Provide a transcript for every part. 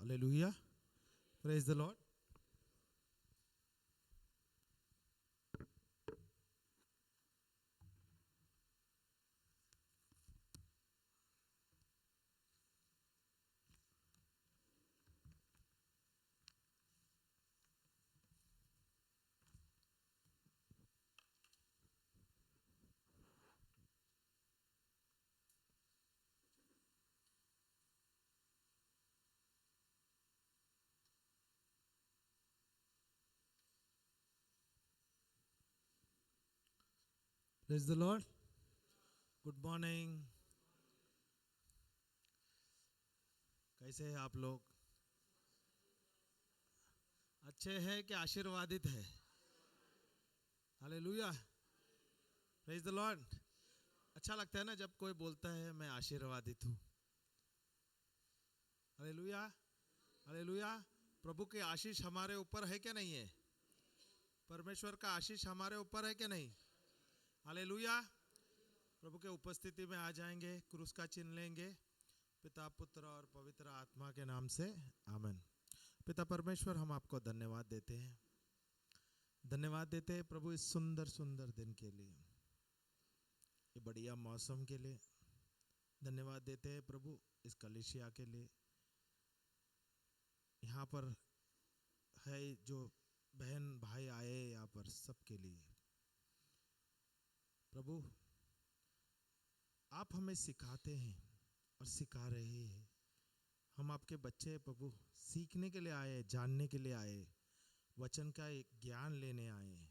Hallelujah. Praise the Lord. Praise the Lord. Good morning. कैसे हैं आप लोग? अच्छे हैं कि आशीर्वादित है? हालेलुया. Praise the Lord. अच्छा लगता है ना जब कोई बोलता है मैं आशीर्वादित हूँ. हालेलुया. हालेलुया. प्रभु की आशीष हमारे ऊपर है क्या नहीं है? परमेश्वर का आशीष हमारे ऊपर है क्या नहीं? हालेलुया. प्रभु के उपस्थिति में आ जाएंगे, क्रूस का चिन्ह लेंगे. पिता, पुत्र और पवित्र आत्मा के नाम से आमीन. पिता परमेश्वर, हम आपको धन्यवाद देते हैं. धन्यवाद देते हैं प्रभु इस सुंदर सुंदर दिन के लिए, ये बढ़िया मौसम के लिए. धन्यवाद देते हैं प्रभु इस कलीसिया के लिए. यहाँ पर है जो बहन भाई आए यहाँ पर, सबके लिए प्रभु आप हमें सिखाते हैं और सिखा रहे हैं. हम आपके बच्चे हैं प्रभु, सीखने के लिए आए, जानने के लिए आए, वचन का एक ज्ञान लेने आए.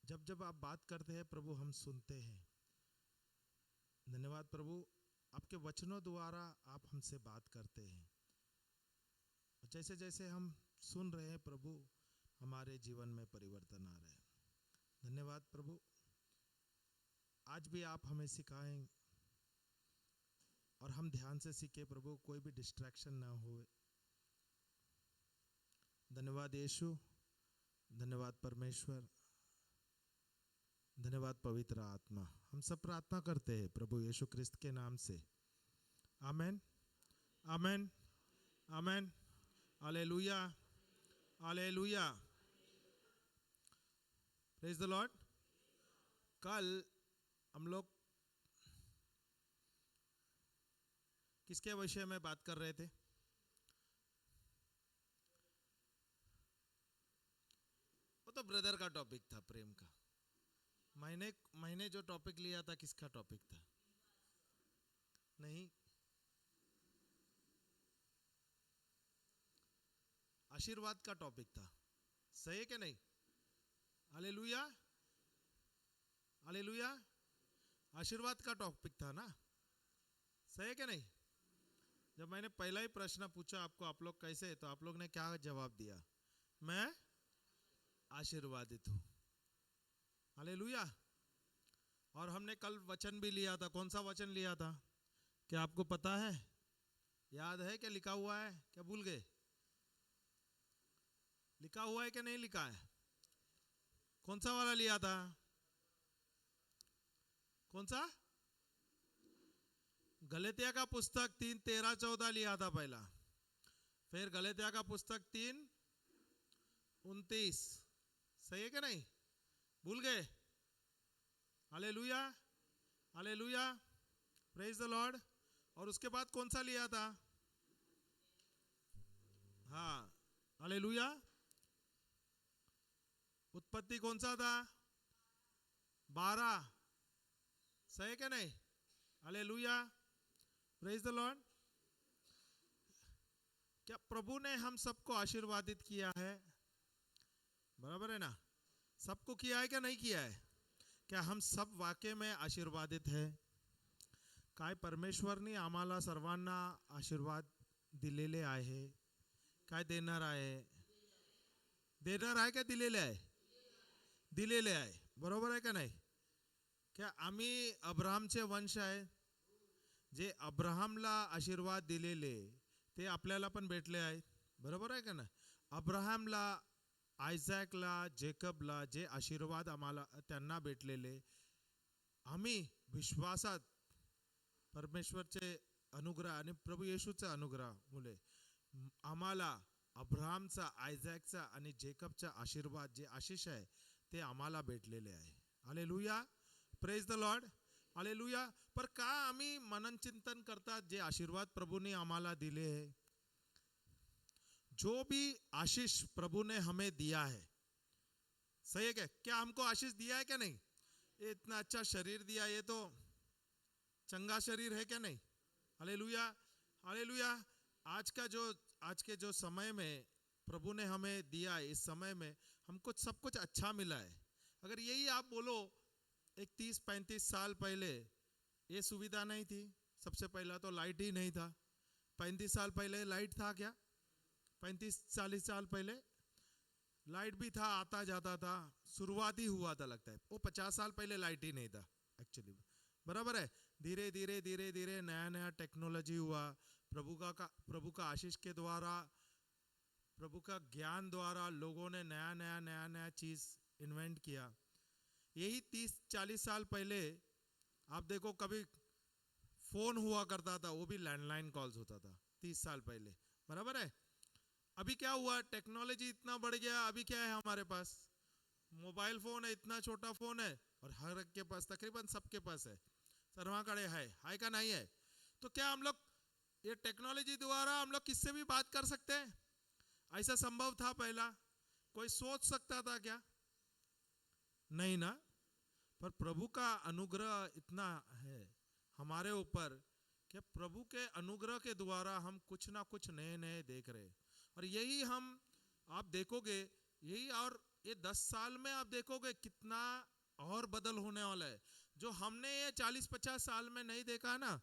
जब जब आप बात करते हैं प्रभु हम सुनते हैं. धन्यवाद प्रभु, आपके वचनों द्वारा आप हमसे बात करते हैं. जैसे जैसे हम सुन रहे हैं प्रभु, हमारे जीवन में परिवर्तन आ रहे हैं. धन्यवाद प्रभु, आज भी आप हमें सिखाएं और हम ध्यान से सीखे प्रभु, कोई भी डिस्ट्रैक्शन ना हो. धन्यवाद यीशु. धन्यवाद परमेश्वर. धन्यवाद पवित्र आत्मा. हम सब प्रार्थना करते हैं प्रभु यीशु क्रिस्त के नाम से. Amen. Amen. Amen. Hallelujah. Hallelujah. Praise the Lord. कल हम लोग किसके विषय में बात कर रहे थे? वो तो ब्रदर का टॉपिक था, प्रेम का. मैंने जो टॉपिक लिया था किसका टॉपिक था? नहीं, आशीर्वाद का टॉपिक था. सही है कि नहीं? हालेलुया. हालेलुया. आशीर्वाद का टॉपिक था ना? सही है कि नहीं? जब मैंने पहला ही प्रश्न पूछा आपको, आप लोग कैसे हैं, तो आप लोग ने क्या जवाब दिया? मैं आशीर्वादित हूँ. हालेलुया. और हमने कल वचन भी लिया था. कौन सा वचन लिया था? क्या आपको पता है? याद है? क्या लिखा हुआ है? क्या भूल गए? लिखा हुआ है कि नहीं लिखा है? कौन सा वाला लिया था? कौन सा? गलतिया का पुस्तक 3:13-14 लिया था पहला. फिर गलतिया का पुस्तक 3:29. सही है कि नहीं? भूल गए? Hallelujah. Hallelujah. Praise the Lord. और उसके बाद कौन सा लिया था? हाँ, हालेलुया. उत्पत्ति कौन सा था? 12. सही है कि नहीं? हालेलुया. Praise the Lord. क्या प्रभु ने हम सबको आशीर्वादित किया है? बराबर है ना? सबको किया है क्या नहीं किया है? क्या हम सब वाकई में आशीर्वादित है? काय परमेश्वरनी आम्हाला सर्वांना आशीर्वाद दिलेले आहे. काय देणार आहे? देणार आहे का दिलेले आहे? दिलेले आहे. बरोबर आहे का नाही? क्या आम्ही अब्राहमचे वंश आहे? जे अब्राहमला आशीर्वाद दिलेले ते आपल्याला पण भेटले आहेत. बरोबर आहे का ना? अब्राहमला, आयझॅकला, जेकबला जे आशीर्वाद आम्हाला त्यांना भेटलेले, आम्ही विश्वासात परमेश्वरचे अनुग्रह आणि प्रभू येशूचा अनुग्रह मुले आम्हाला अब्राहमचा, आयझॅकचा आणि जेकबचा आशीर्वाद, जे आशिष आहे ते आम्हाला भेटलेले आहे. Hallelujah, praise the Lord, hallelujah. पर का आम्ही मनन चिंतन करतात जे आशीर्वाद प्रभु ने आम्हाला दिले हैं? जो भी आशीष प्रभु ने हमें दिया है, सही है क्या हमको आशीष दिया है क्या नहीं? ये इतना अच्छा शरीर दिया, ये तो चंगा शरीर है क्या नहीं? Hallelujah, hallelujah. आज के जो समय में प्रभु ने हमें दिया है, इस समय में हमको सब कुछ अच्छा मिला है. अगर यही आप बोलो, एक 30-35 साल पहले ये सुविधा नहीं थी. सबसे पहला तो लाइट ही नहीं था. 35 साल पहले लाइट था क्या? 35-40 साल पहले लाइट भी था, आता जाता था, शुरुआत ही हुआ था लगता है. वो 50 साल पहले लाइट ही नहीं था एक्चुअली, बराबर है. धीरे धीरे धीरे धीरे नया नया टेक्नोलॉजी हुआ. प्रभु का आशीष के द्वारा, प्रभु का ज्ञान द्वारा लोगों ने नया नया चीज इन्वेंट किया. यही 30-40 साल पहले आप देखो, कभी फोन हुआ करता था, वो भी लैंडलाइन कॉल्स होता था 30 साल पहले, बराबर है. अभी क्या हुआ, टेक्नोलॉजी इतना बढ़ गया. अभी क्या है हमारे पास? मोबाइल फोन है, इतना छोटा फोन है और हर एक के पास, तकरीबन सबके पास है. सर्वांकडे है का नहीं है? तो क्या हम लोग ये टेक्नोलॉजी द्वारा हम लोग किससे भी बात कर सकते हैं? ऐसा संभव था पहला? कोई सोच सकता था क्या? नहीं ना. पर प्रभु का अनुग्रह इतना है हमारे ऊपर कि प्रभु के अनुग्रह के द्वारा हम कुछ ना कुछ नए नए देख रहे. और यही हम, आप देखोगे यही, और ये 10 साल में आप देखोगे कितना और बदल होने वाला है. जो हमने ये 40-50 साल में नहीं देखा ना,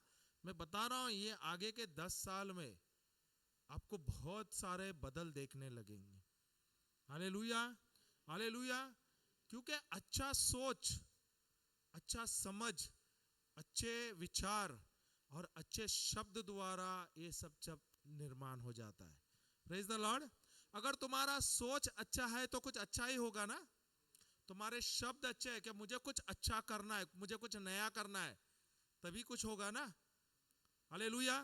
मैं बता रहा हूं, ये आगे के 10 साल में आपको बहुत सारे बदल देखने लगेंगे. Hallelujah, hallelujah. क्योंकि अच्छा सोच, अच्छा समझ, अच्छे विचार और अच्छे शब्द द्वारा ये सब निर्माण हो जाता है. Praise the Lord. अगर तुम्हारा सोच अच्छा है तो कुछ अच्छा ही होगा ना. तुम्हारे शब्द अच्छे हैं कि मुझे कुछ अच्छा करना है, मुझे कुछ नया करना है, तभी कुछ होगा ना. Hallelujah,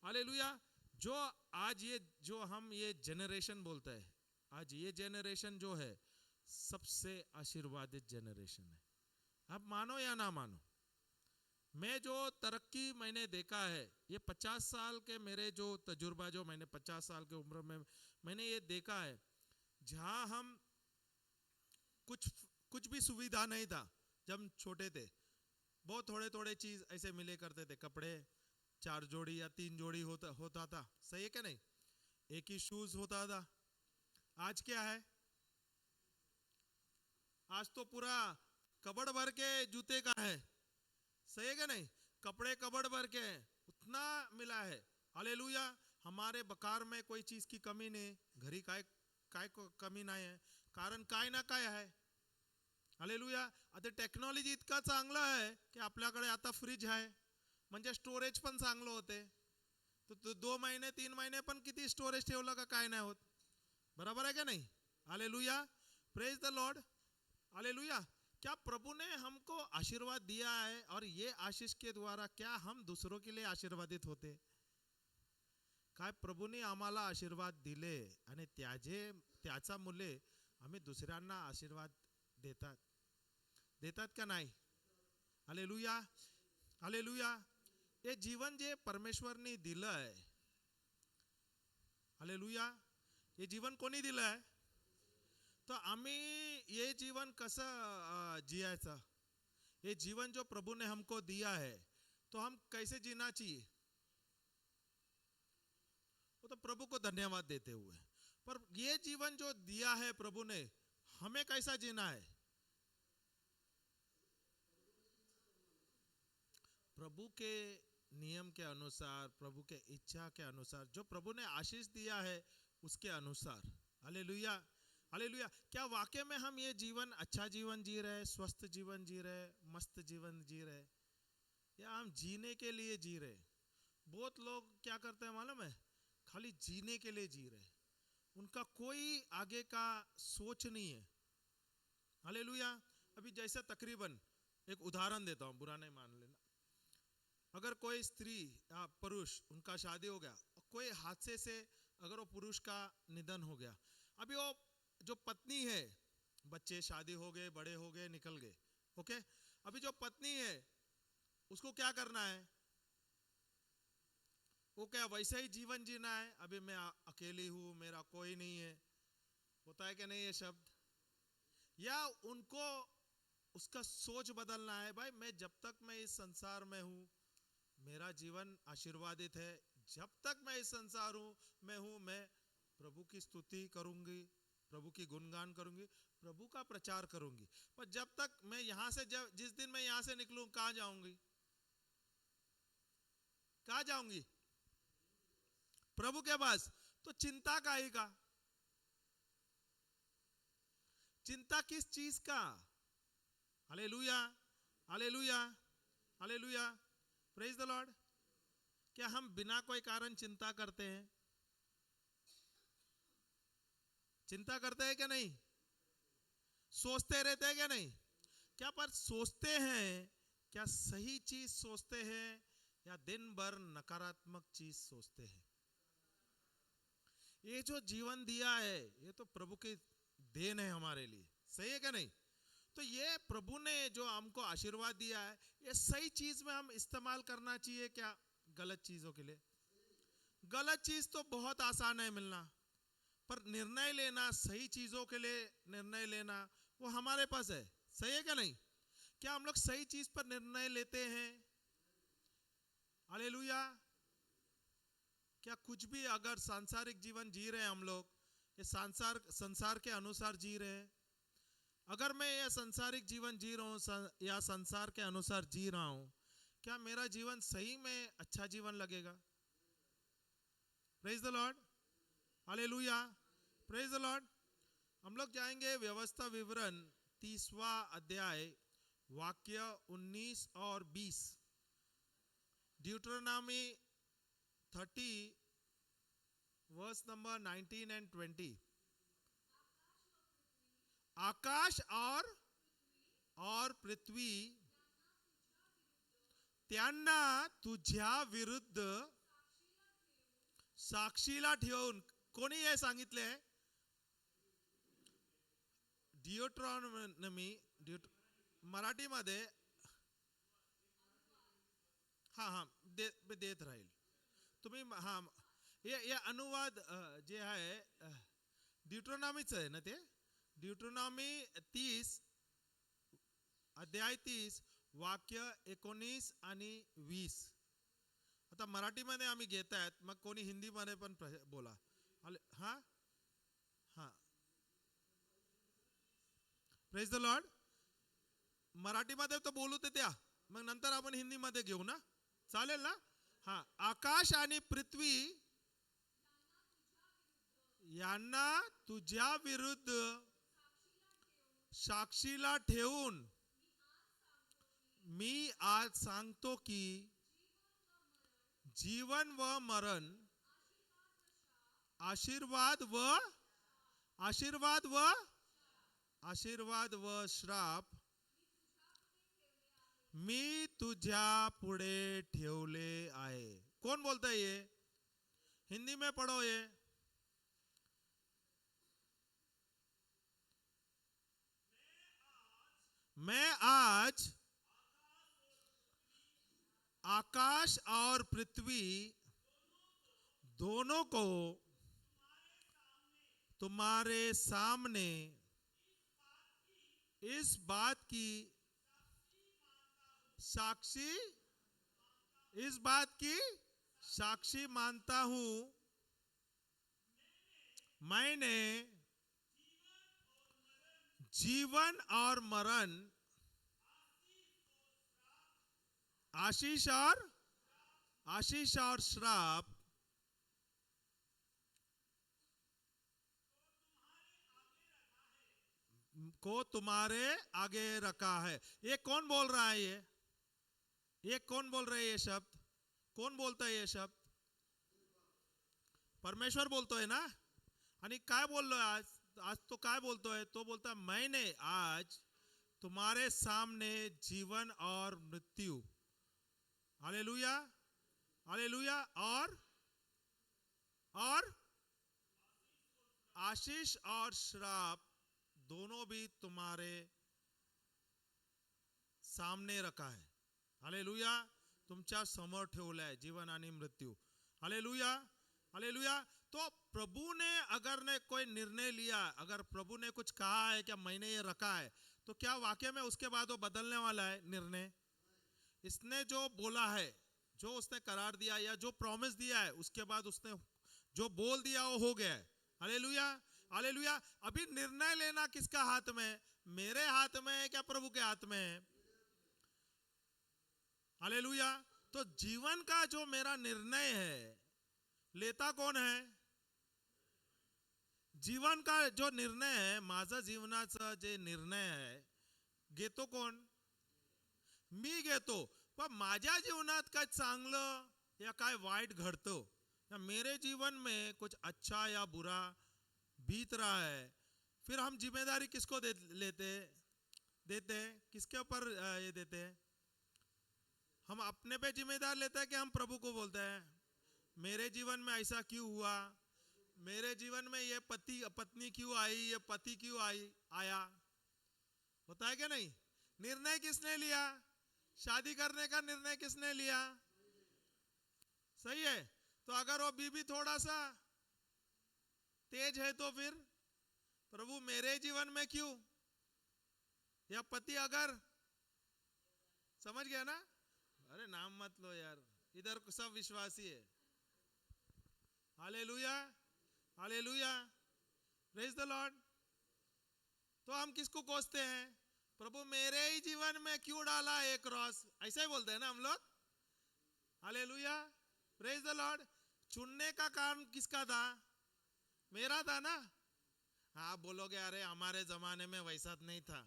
hallelujah. जो आज ये जो हम ये जनरेशन बोलते हैं, आज ये जनरेशन जो है सबसे आशीर्वादित जनरेशन है. आप मानो या ना मानो, मैं जो तरक्की मैंने देखा है, ये 50 साल के मेरे जो तजुर्बा, जो मैंने 50 साल की उम्र में मैंने ये देखा है, जहां हम कुछ भी सुविधा नहीं था जब हम छोटे थे, बहुत थोड़े थोड़े चीज ऐसे मिले करते थे. कपड़े 4 जोड़ी या 3 जोड़ी होता था, सही है क्या नहीं? एक ही शूज होता था. आज क्या है? आज तो पूरा कबड़ भर के जूते का है, सही है क्या नहीं? कपड़े कबड़ भर के उतना मिला है. हालेलुया. हमारे बकार में कोई चीज की कमी नहीं, घरी काय को कमी नाही आहे. कारण काय ना काय आहे. हालेलुया. आता टेक्नॉलॉजी इतका चांगला आहे की आपल्याकडे आता फ्रीज आहे, म्हणजे स्टोरेज पण चांगलं होते. तो 2 महिने 3 महिने पण किती स्टोरेज ठेवलं का काय नाही होत, बराबर है क्या नहीं? Hallelujah, praise the Lord, hallelujah. क्या प्रभु ने हमको आशीर्वाद दिया है, और ये आशीष के द्वारा क्या हम दूसरों के लिए आशीर्वादित होते? काय प्रभूने आम्हाला आशीर्वाद दिले आणि त्याचा मुले आम्ही दुसऱ्यांना आशीर्वाद देतात का नाही? Hallelujah, hallelujah. ये जीवन जे परमेश्वरने दिलं आहे, हालेलुया, ये जीवन कोणी दिलं आहे? तो आम्ही ये जीवन कसं जियायचं? ये जीवन जो प्रभु ने हमको दिया है, तो हम कैसे जीना चाहिए? वो तो प्रभु को धन्यवाद देते हुए. पर ये जीवन जो दिया है प्रभु ने, हमें कैसा जीना है? प्रभु के नियम के अनुसार, प्रभु के इच्छा के अनुसार, जो प्रभु ने आशीष दिया है उसके अनुसार. Hallelujah, hallelujah. क्या वाकई में हम ये जीवन अच्छा जीवन जी रहे, स्वस्थ जीवन जी रहे, मस्त जीवन जी रहे, या हम जीने के लिए जी रहे? बहुत लोग क्या करते हैं मालूम है? खाली जीने के लिए जी रहे, उनका कोई आगे का सोच नहीं है. हालेलुया. अभी जैसे तकरीबन एक उदाहरण देता हूं, बुरा नहीं मान लेना. अगर कोई स्त्री या पुरुष उनका शादी हो गया, कोई हादसे से अगर वो पुरुष का निधन हो गया, अभी वो जो पत्नी है, बच्चे शादी हो गए, बड़े हो गए, निकल गए, ओके, अभी जो पत्नी है उसको क्या करना है? वो क्या वैसे ही जीवन जीना है? अभी मैं अकेली हूं, मेरा कोई नहीं है, होता है कि नहीं ये शब्द? या उनको उसका सोच बदलना है, भाई मैं जब तक मैं इस संसार में हूं, मेरा जीवन आशीर्वादित है, जब तक मैं इस संसार हूं मैं प्रभु की स्तुति करूंगी, प्रभु की गुणगान करूंगी, प्रभु का प्रचार करूंगी। पर जब तक मैं यहां से, जब जिस दिन मैं यहां से निकलूं, कहां जाऊंगी? कहां जाऊंगी? प्रभु के पास। तो चिंता काहे का? चिंता किस चीज का? Hallelujah, hallelujah, hallelujah, praise the Lord. क्या हम बिना कोई कारण चिंता करते हैं? चिंता करते हैं क्या नहीं? सोचते रहते हैं क्या नहीं? क्या पर सोचते हैं, क्या सही चीज सोचते हैं या दिन भर नकारात्मक चीज सोचते हैं? ये जो जीवन दिया है ये तो प्रभु की देन है हमारे लिए, सही है क्या नहीं? तो ये प्रभु ने जो हमको आशीर्वाद दिया है, ये सही चीज में हम इस्तेमाल करना चाहिए क्या गलत चीजों के लिए? गलत चीज तो बहुत आसान है मिलना, पर निर्णय लेना, सही चीजों के लिए निर्णय लेना, वो हमारे पास है, सही है क्या नहीं? क्या हम लोग सही चीज पर निर्णय लेते हैं? हालेलुया। क्या कुछ भी अगर सांसारिक जीवन जी रहे हैं हम लोग, ये संसार के अनुसार जी रहे हैं, अगर मैं ये संसारिक जीवन जी रहा हूं या संसार के अनुसार जी रहा हूं, क्या मेरा जीवन सही में अच्छा जीवन लगेगा? Praise the Lord, hallelujah, praise the Lord. हम लोग जाएंगे व्यवस्था विवरण 30वां अध्याय, वाक्य 19 और 20। ड्यूटरोनॉमी 30 वर्स नंबर 19 एंड 20। आकाश और पृथ्वी त्यांना तुझ्या विरुद्ध साक्षीला ठेवून, कोणी हे सांगितले? ड्यूटरोनॉमी मराठीमध्ये, हा हा देत राहील तुम्ही, हा ये अनुवाद जे आहे ड्यूटरोनॉमीच आहे ना ते? ड्यूटरोनॉमी 30 अध्याय 30 वाक्य 19 आणि 20। आता मराठीमध्ये आम्ही घेत आहेत, मग कोणी हिंदीमध्ये पण बोला। हा हा, प्रेज द लॉर्ड। मराठीमध्ये तो बोलू ते द्या, मग नंतर आपण हिंदीमध्ये घेऊ ना, चालेल ना? हा, आकाश आणि पृथ्वी यांना तुझ्या विरुद्ध साक्षीला ठेवून मी आज सांगतो की जीवन व मरण, आशीर्वाद व श्राप मी तुझ्या पुढे ठेवले आहे। कौन बोलता है ये? हिंदी में पढ़ो ये। मैं आज आकाश और पृथ्वी दोनों को तुम्हारे सामने इस बात की साक्षी मानता हूं, मैंने जीवन और मरण, आशीष और श्राप को तुम्हारे आगे रखा है। ये कौन बोल रहा है? ये कौन बोल रहे हैं? ये शब्द कौन बोलता है? ये शब्द परमेश्वर बोलतो है ना? आणि काय बोललो आज तो काय बोलतो है? तो बोलता है मैंने आज तुम्हारे सामने जीवन और मृत्यु, हालेलुया, हालेलुया। और आशीष और श्राप दोनों भी तुम्हारे सामने रखा है। हालेलुया, तुमच्या समोर ठेवला है जीवन आणि मृत्यू। Hallelujah, hallelujah. तो प्रभु ने अगर ने कोई निर्णय लिया, अगर प्रभु ने कुछ कहा है क्या मैंने ये रखा है, तो क्या वाकई में उसके बाद वो बदलने वाला है निर्णय? इसने जो बोला है, जो उसने करार दिया या जो प्रॉमिस दिया है, उसके बाद उसने जो बोल दिया वो हो गया है। Hallelujah, hallelujah. अभी निर्णय लेना किसका हाथ में है? मेरे हाथ में है क्या प्रभु के हाथ में है? हालेलुया। तो जीवन का जो मेरा निर्णय है, लेता कौन है? जीवन का जो निर्णय है, माझा जीवनाचा जे निर्णय आहे, घेतो कोण? मी घेतो। पण माझ्या जीवनात काय चांगलं या काय वाईट घडतो, या मेरे जीवन में कुछ अच्छा या बुरा बीत रहा है, फिर हम जिम्मेदारी किसको देते हैं? किसके ऊपर ये देते हैं? हम अपने पे जिम्मेदार लेते हैं कि हम प्रभु को बोलते हैं मेरे जीवन में ऐसा क्यों हुआ, मेरे जीवन में ये पत्नी क्यों आई, ये पति क्यों आया? होता है क्या नहीं? निर्णय किसने लिया? शादी करने का निर्णय किसने लिया? सही है। तो अगर वो बीबी थोड़ा सा तेज है तो फिर प्रभु मेरे जीवन में क्यों? या पति अगर, समझ गया ना? अरे नाम मत लो यार, इधर सब विश्वासी है। Hallelujah, hallelujah, praise the Lord. तो हम किसको कोसते हैं? प्रभु मेरे ही जीवन में क्यों डाला एक क्रॉस, ऐसा ही बोलते हैं ना हम लोग। Hallelujah, praise the Lord. चुनने का काम किसका था? मेरा था ना। हाँ बोलोगे अरे हमारे जमाने में वैसा नहीं था,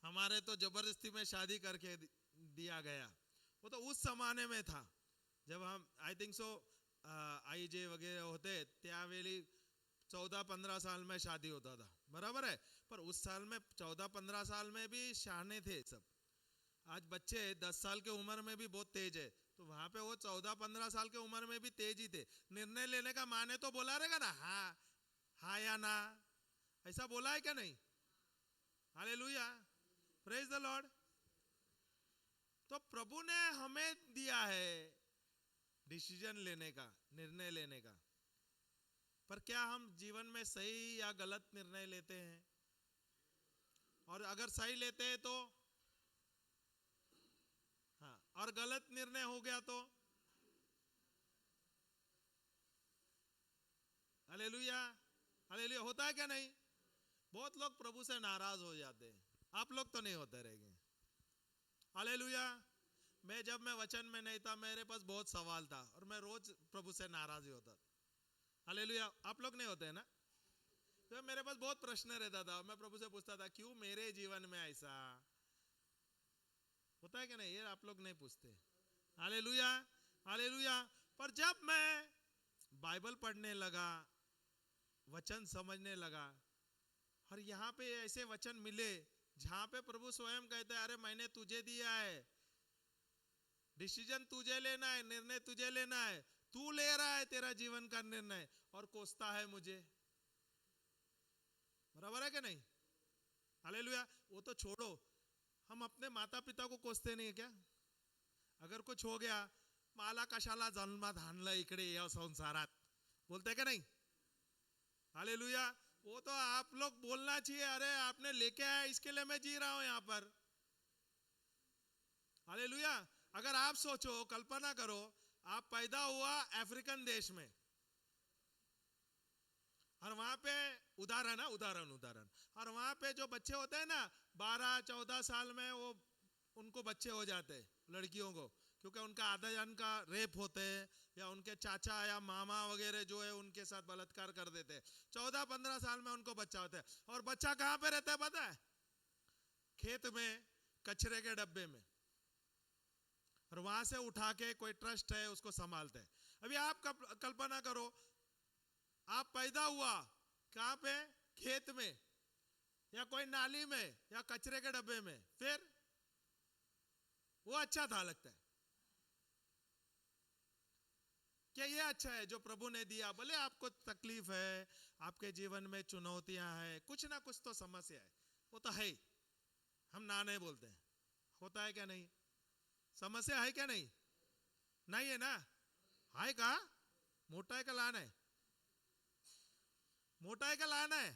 हमारे तो जबरदस्ती में शादी करके दिया गया। वो तो उस जमाने में था जब हम आई थिंक सो आईजे वगैरह होते, त्यावेळी 14-15 साल में शादी होता था, बराबर है। पर उस साल में 14-15 साल में भी शाने थे सब। आज बच्चे 10 साल के उम्र में भी बहुत तेज है, तो वहां पे वो 14-15 साल के उम्र में भी तेज ही थे। निर्णय लेने का माने तो बोला रहेगा ना, हाँ हाँ या ना, ऐसा बोला है क्या नहीं? Hallelujah, praise the Lord. तो प्रभु ने हमें दिया है डिसीजन लेने का, निर्णय लेने का, पर क्या हम जीवन में सही या गलत निर्णय लेते हैं? और अगर सही लेते हैं तो हाँ, और गलत निर्णय हो गया तो? Hallelujah, hallelujah. होता है क्या नहीं? बहुत लोग प्रभु से नाराज हो जाते हैं, आप लोग तो नहीं होते रहेंगे। हालेलुया। जब मैं वचन में नहीं था, मेरे पास बहुत सवाल था और मैं रोज प्रभु से नाराज ही होता। हालेलुया। आप लोग नहीं होते हैं ना? तो मेरे पास बहुत प्रश्न रहता था, मैं प्रभु से पूछता था क्यों मेरे जीवन में ऐसा होता है कि नहीं? ये आप लोग नहीं पूछते। Hallelujah, hallelujah. पर जब मैं बाइबल पढ़ने लगा, वचन समझने लगा, और यहाँ पे ऐसे वचन मिले जहां पे प्रभु स्वयं कहते हैं अरे मैंने तुझे दिया है, डिसीजन तुझे लेना है, निर्णय तुझे लेना है, तू ले रहा है तेरा जीवन का निर्णय और कोसता है मुझे। बराबर है कि नहीं? हालेलुया। वो तो छोड़ो, हम अपने माता पिता को कोसते नहीं है क्या? अगर कुछ हो गया, मला कशाला जन्मात आणलं इकडे या संसारात, बोलते क्या नहीं? हालेलुया। वो तो आप लोग बोलना चाहिए, अरे आपने लेके आया इसके लिए मैं जी रहा हूं यहां पर। हालेलुया। अगर आप सोचो, कल्पना करो, आप पैदा हुआ अफ्रीकन देश में, और वहां पे उदाहरण, और वहां पे जो बच्चे होते हैं ना 12-14 साल में, वो उनको बच्चे हो जाते हैं लड़कियों को, क्योंकि उनका आधा जन का रेप होते हैं या उनके चाचा या मामा वगैरह जो है उनके साथ बलात्कार कर देते हैं। 14-15 साल में उनको बच्चा होता है, और बच्चा कहां पे रहता है पता है? खेत में, कचरे के डब्बे में, और वहां से उठा के कोई ट्रस्ट है उसको संभालते हैं। अभी आप कल्पना करो, आप पैदा हुआ कहां पे? खेत में या कोई नाली में या कचरे के डब्बे में, फिर वो अच्छा था लगता है। क्या ये अच्छा है जो प्रभु ने दिया? भले आपको तकलीफ है, आपके जीवन में चुनौतियां हैं, कुछ ना कुछ तो समस्या है, वो तो है ही, हम ना नहीं बोलते हैं। होता है क्या नहीं? समस्या है क्या नहीं? नहीं है ना? हाय का मोटा है का लाना है? मोटा है का लाना है?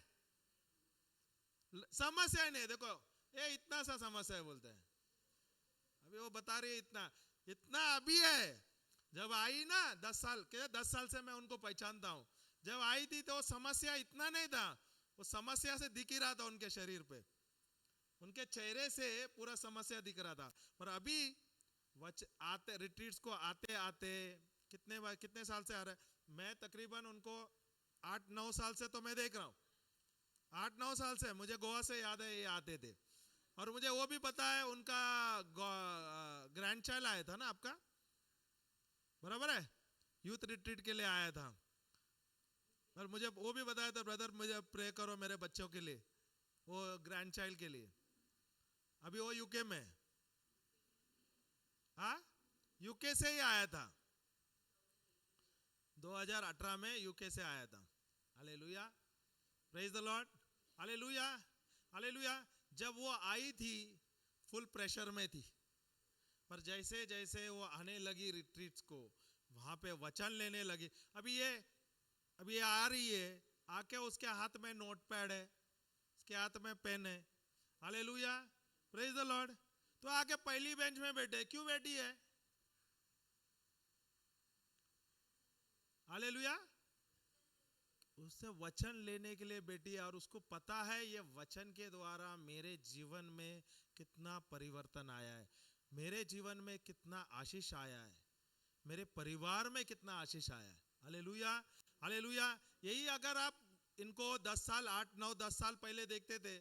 समस्या ही नहीं। देखो ये इतना सा समस्या है बोलते हैं। अभी वो बता रही है इतना इतना अभी है। जब आई ना 10 साल के, 10 साल से मैं उनको पहचानता हूं। जब आई थी तो समस्या इतना नहीं था, वो समस्या से दिख ही रहा था उनके शरीर पे, उनके चेहरे से पूरा समस्या दिख रहा था। पर अभी आते रिट्रीट्स को आते आते कितने साल से आ रहा है? मैं तकरीबन उनको 8-9 साल से तो मैं देख रहा हूं। 8-9 साल से मुझे गोवा से याद है ये आते थे। और मुझे वो भी पता है उनका ग्रैंड चाइल्ड आया था ना आपका, बराबर है, यूथ रिट्रीट के लिए आया था। और मुझे वो भी बताया था, ब्रदर मुझे प्रे करो मेरे बच्चों के लिए, वो ग्रैंड चाइल्ड के लिए। अभी वो यूके में, हाँ यूके से ही आया था, 2018 में यूके से आया था। Hallelujah, praise the Lord, hallelujah, hallelujah. जब वो आई थी फुल प्रेशर में थी, पर जैसे जैसे वो आने लगी रिट्रीट्स को, वहां पे वचन लेने लगी। अभी ये आ रही है, आके उसके हाथ में नोटपैड है, उसके हाथ में पेन है। Hallelujah, praise the Lord. तो आके पहली बेंच में बैठे, क्यों बैठी है? हालेलुया, उससे वचन लेने के लिए बैठी है। और उसको पता है ये वचन के द्वारा मेरे जीवन में कितना परिवर्तन आया है, मेरे जीवन में कितना आशीष आया है, मेरे परिवार में कितना आशीष आया है। Hallelujah, hallelujah. यही अगर आप इनको 10 साल 8-9-10 साल पहले देखते थे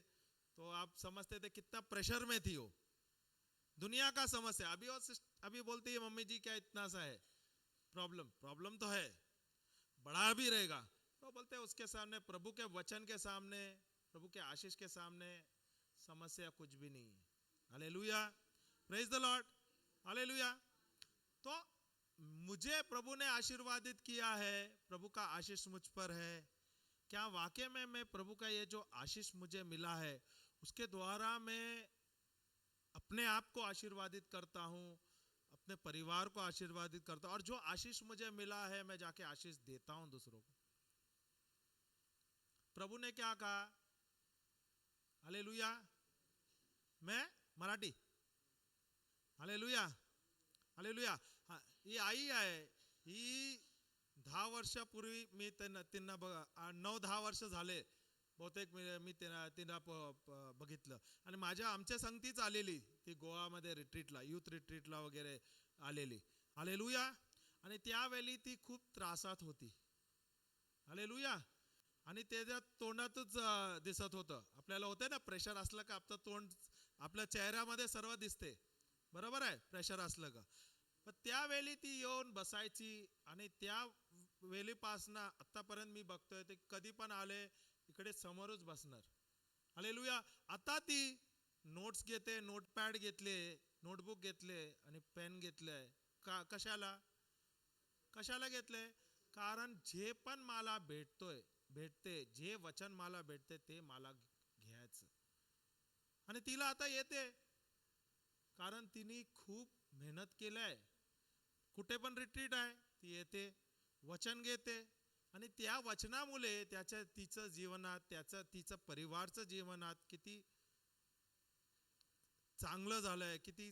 तो आप समझते थे कितना प्रेशर में थी वो, दुनिया का समस्या। अभी बोलती है मम्मी जी क्या इतना सा है प्रॉब्लम तो है, बड़ा भी रहेगा। तो बोलते हैं उसके सामने, प्रभु के वचन के सामने, प्रभु के आशीष के सामने समस्या कुछ भी नहीं है। Hallelujah, praise the Lord, hallelujah. तो मुझे प्रभु ने आशीर्वादित किया है, प्रभु का आशीष मुझ पर है। क्या वाकई में मैं प्रभु का ये जो आशीष मुझे मिला है उसके द्वारा मैं अपने आप को आशीर्वादित करता हूँ, अपने परिवार को आशीर्वादित करता हूँ, और जो आशीष मुझे मिला है मैं जाके आशीष देता हूँ दूसरों को। प्रभु ने क्या कहा? हालेलुया, मैं मराठी, हालेलुया, हालेलुया। ही आई आहे, ही 10 वर्षापूर्वी मी त्यांना 9-10 वर्ष झाले बहुतेक मी त्यांना बघितलं. आणि आमच्या संगतीच आलेली ती गोवामध्ये रिट्रीटला, यूथ रिट्रीटला वगैरे आलेली. हालेलुया. आणि त्यावेळी ती खूप त्रासात होती. हालेलुया. आणि त्याच्या तोंडातच दिसत होतं. आपल्याला होते ना प्रेशर असलं का आपलं तोंड आपल्या चेहऱ्यामध्ये सर्व दिसते, बरोबर आहे, प्रेशर असलं का. पण त्यावेळी ती येऊन बसायची आणि त्या वेळीपासनं आतापर्यंत मी बघतोय ते कधी पण आले इकडे समोरच बसणार. हालेलुया. आता ती नोट्स घेते, नोटपॅड घेतले, नोटबुक घेतले आणि पेन घेतले. कशाला घेतले? कारण जे पण मला भेटते, जे वचन मला भेटते ते मला घ्यायचं. आणि तिला आता येते, कारण तिने खूप मेहनत केलाय. कुठे पण रिट्रीट आहे ती येते, वचन घेते, आणि त्या वचनामुळे तिचं जीवनात, तिचं परिवारचं जीवनात किती चांगलं झालंय, किती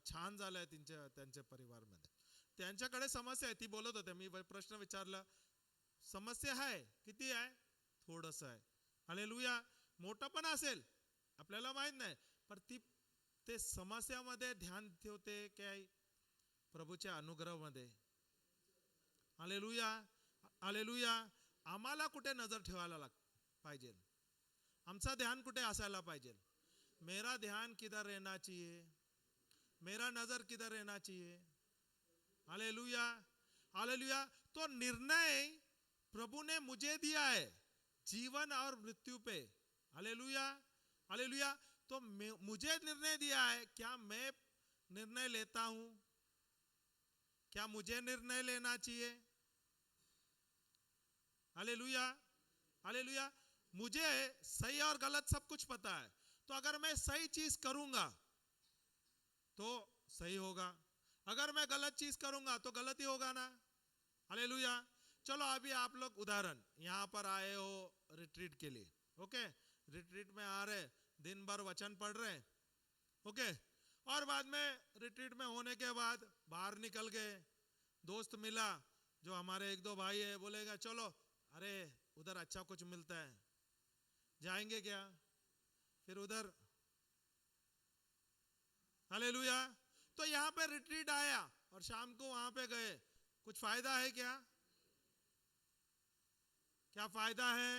छान झालंय त्यांच्या परिवारमध्ये. त्यांच्याकडे समस्या आहे, ती बोलत होते, मी प्रश्न विचारला, समस्या आहे किती आहे? थोडंसं आहे. हालेलुया. मोठं पण असेल आपल्याला माहित नाही, पण ते समस्यामध्ये ध्यान ठेवते काय? प्रभूच्या अनुग्रहामध्ये. Hallelujah, hallelujah. आम्हाला कुठे नजर ठेवायला पाहिजे? आमचा ध्यान कुठे असायला पाहिजे? मेरा ध्यान किधर रहना चाहिए? मेरा नजर किधर रहना चाहिए? Hallelujah, hallelujah. तो निर्णय प्रभु ने मुझे दिया है, जीवन और मृत्यु पे. Hallelujah, hallelujah. तो मुझे निर्णय दिया है, क्या मैं निर्णय लेता हूं? क्या मुझे निर्णय लेना चाहिए? Hallelujah, hallelujah. मुझे सही और गलत सब कुछ पता है, तो अगर मैं सही चीज करूंगा तो सही होगा, अगर मैं गलत चीज करूंगा तो गलत ही होगा ना। हालेलुया। चलो अभी आप लोग उदाहरण, यहां पर आए हो रिट्रीट के लिए, ओके, रिट्रीट में आ रहे, दिन भर वचन पढ़ रहे, ओके, और बाद में रिट्रीट में होने के बाद बाहर निकल गए, दोस्त मिला जो हमारे एक दो भाई है, बोलेगा चलो अरे उधर अच्छा कुछ मिलता है, जाएंगे क्या? फिर उधर, हालेलुया। तो यहाँ पे रिट्रीट आया और शाम को वहां पे गए, कुछ फायदा है क्या? क्या फायदा है?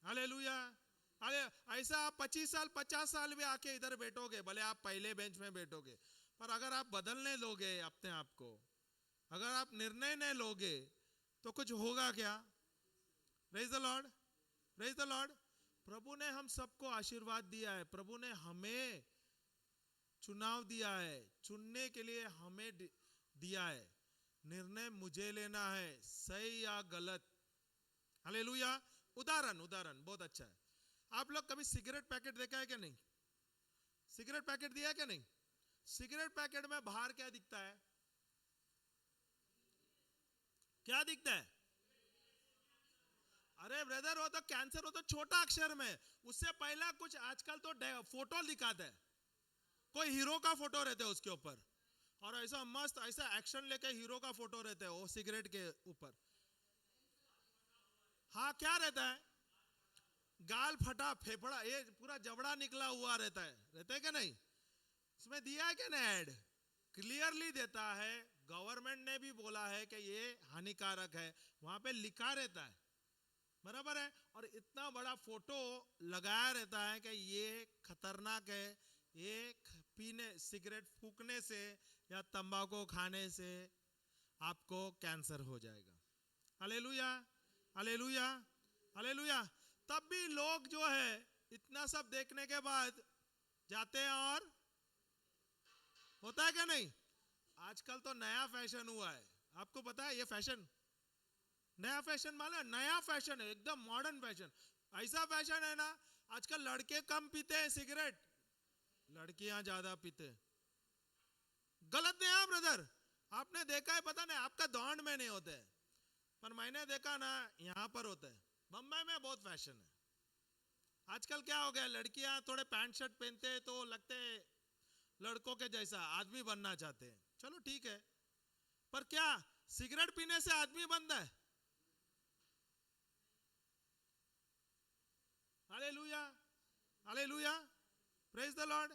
हालेलुया। अरे ऐसा आप 25 साल 50 साल भी आके इधर बैठोगे, भले आप पहले बेंच में बैठोगे, पर अगर आप बदलने लोगे अपने आप को, अगर आप निर्णय नहीं लोगे तो कुछ होगा क्या? Praise the Lord, praise the Lord. प्रभु ने हम सबको आशीर्वाद दिया है, प्रभु ने हमें चुनाव दिया है, चुनने के लिए हमें दिया है, निर्णय मुझे लेना है, सही या गलत। हालेलुया। उदाहरण, उदाहरण बहुत अच्छा है। आप लोग कभी सिगरेट पैकेट देखा है क्या? नहीं, सिगरेट पैकेट दिया है क्या? नहीं। सिगरेट पैकेट में बाहर क्या दिखता है? क्या दिखता है? अरे ब्रदर, वो तो कैंसर, वो तो छोटा अक्षर में, उससे पहला कुछ आजकल तो फोटो दिखाता है, कोई हीरो का फोटो रहता है उसके ऊपर, और ऐसा मस्त ऐसा एक्शन लेके हीरो का फोटो रहता है वो सिगरेट के ऊपर। हाँ, क्या रहता है? गाल फटा, फेफड़ा, ये पूरा जबड़ा निकला हुआ रहता है क्या नहीं? इसमें दिया है क्या? नहीं, ऐड क्लियरली देता है, गवर्नमेंट ने भी बोला है कि ये हानिकारक है, वहां पे लिखा रहता है, बराबर है, और इतना बड़ा फोटो लगाया रहता है कि ये खतरनाक है, ये पीने, सिगरेट फूकने से या तंबाकू खाने से आपको कैंसर हो जाएगा। Hallelujah, hallelujah, hallelujah. तब भी लोग जो है इतना सब देखने के बाद जाते हैं, और होता है क्या नहीं? आजकल तो नया फैशन हुआ है, आपको पता है ये फैशन, नया फैशन मालूम है? नया फैशन है, एकदम मॉडर्न फैशन। ऐसा फैशन है ना, आजकल लड़के कम पीते हैं सिगरेट, लड़कियां ज्यादा पीते हैं। गलत नहीं है ब्रदर, आपने देखा है, पता नहीं आपका दौड़ में नहीं होते, पर मैंने देखा ना यहां पर होता है। बम्बई में बहुत फैशन है आजकल। क्या हो गया, लड़कियां थोड़े पैंट शर्ट पहनते हैं तो लगते हैं लड़कों के जैसा, आदमी बनना चाहते हैं, चलो ठीक है, पर क्या सिगरेट पीने से आदमी बनता है? Hallelujah, hallelujah, praise the Lord.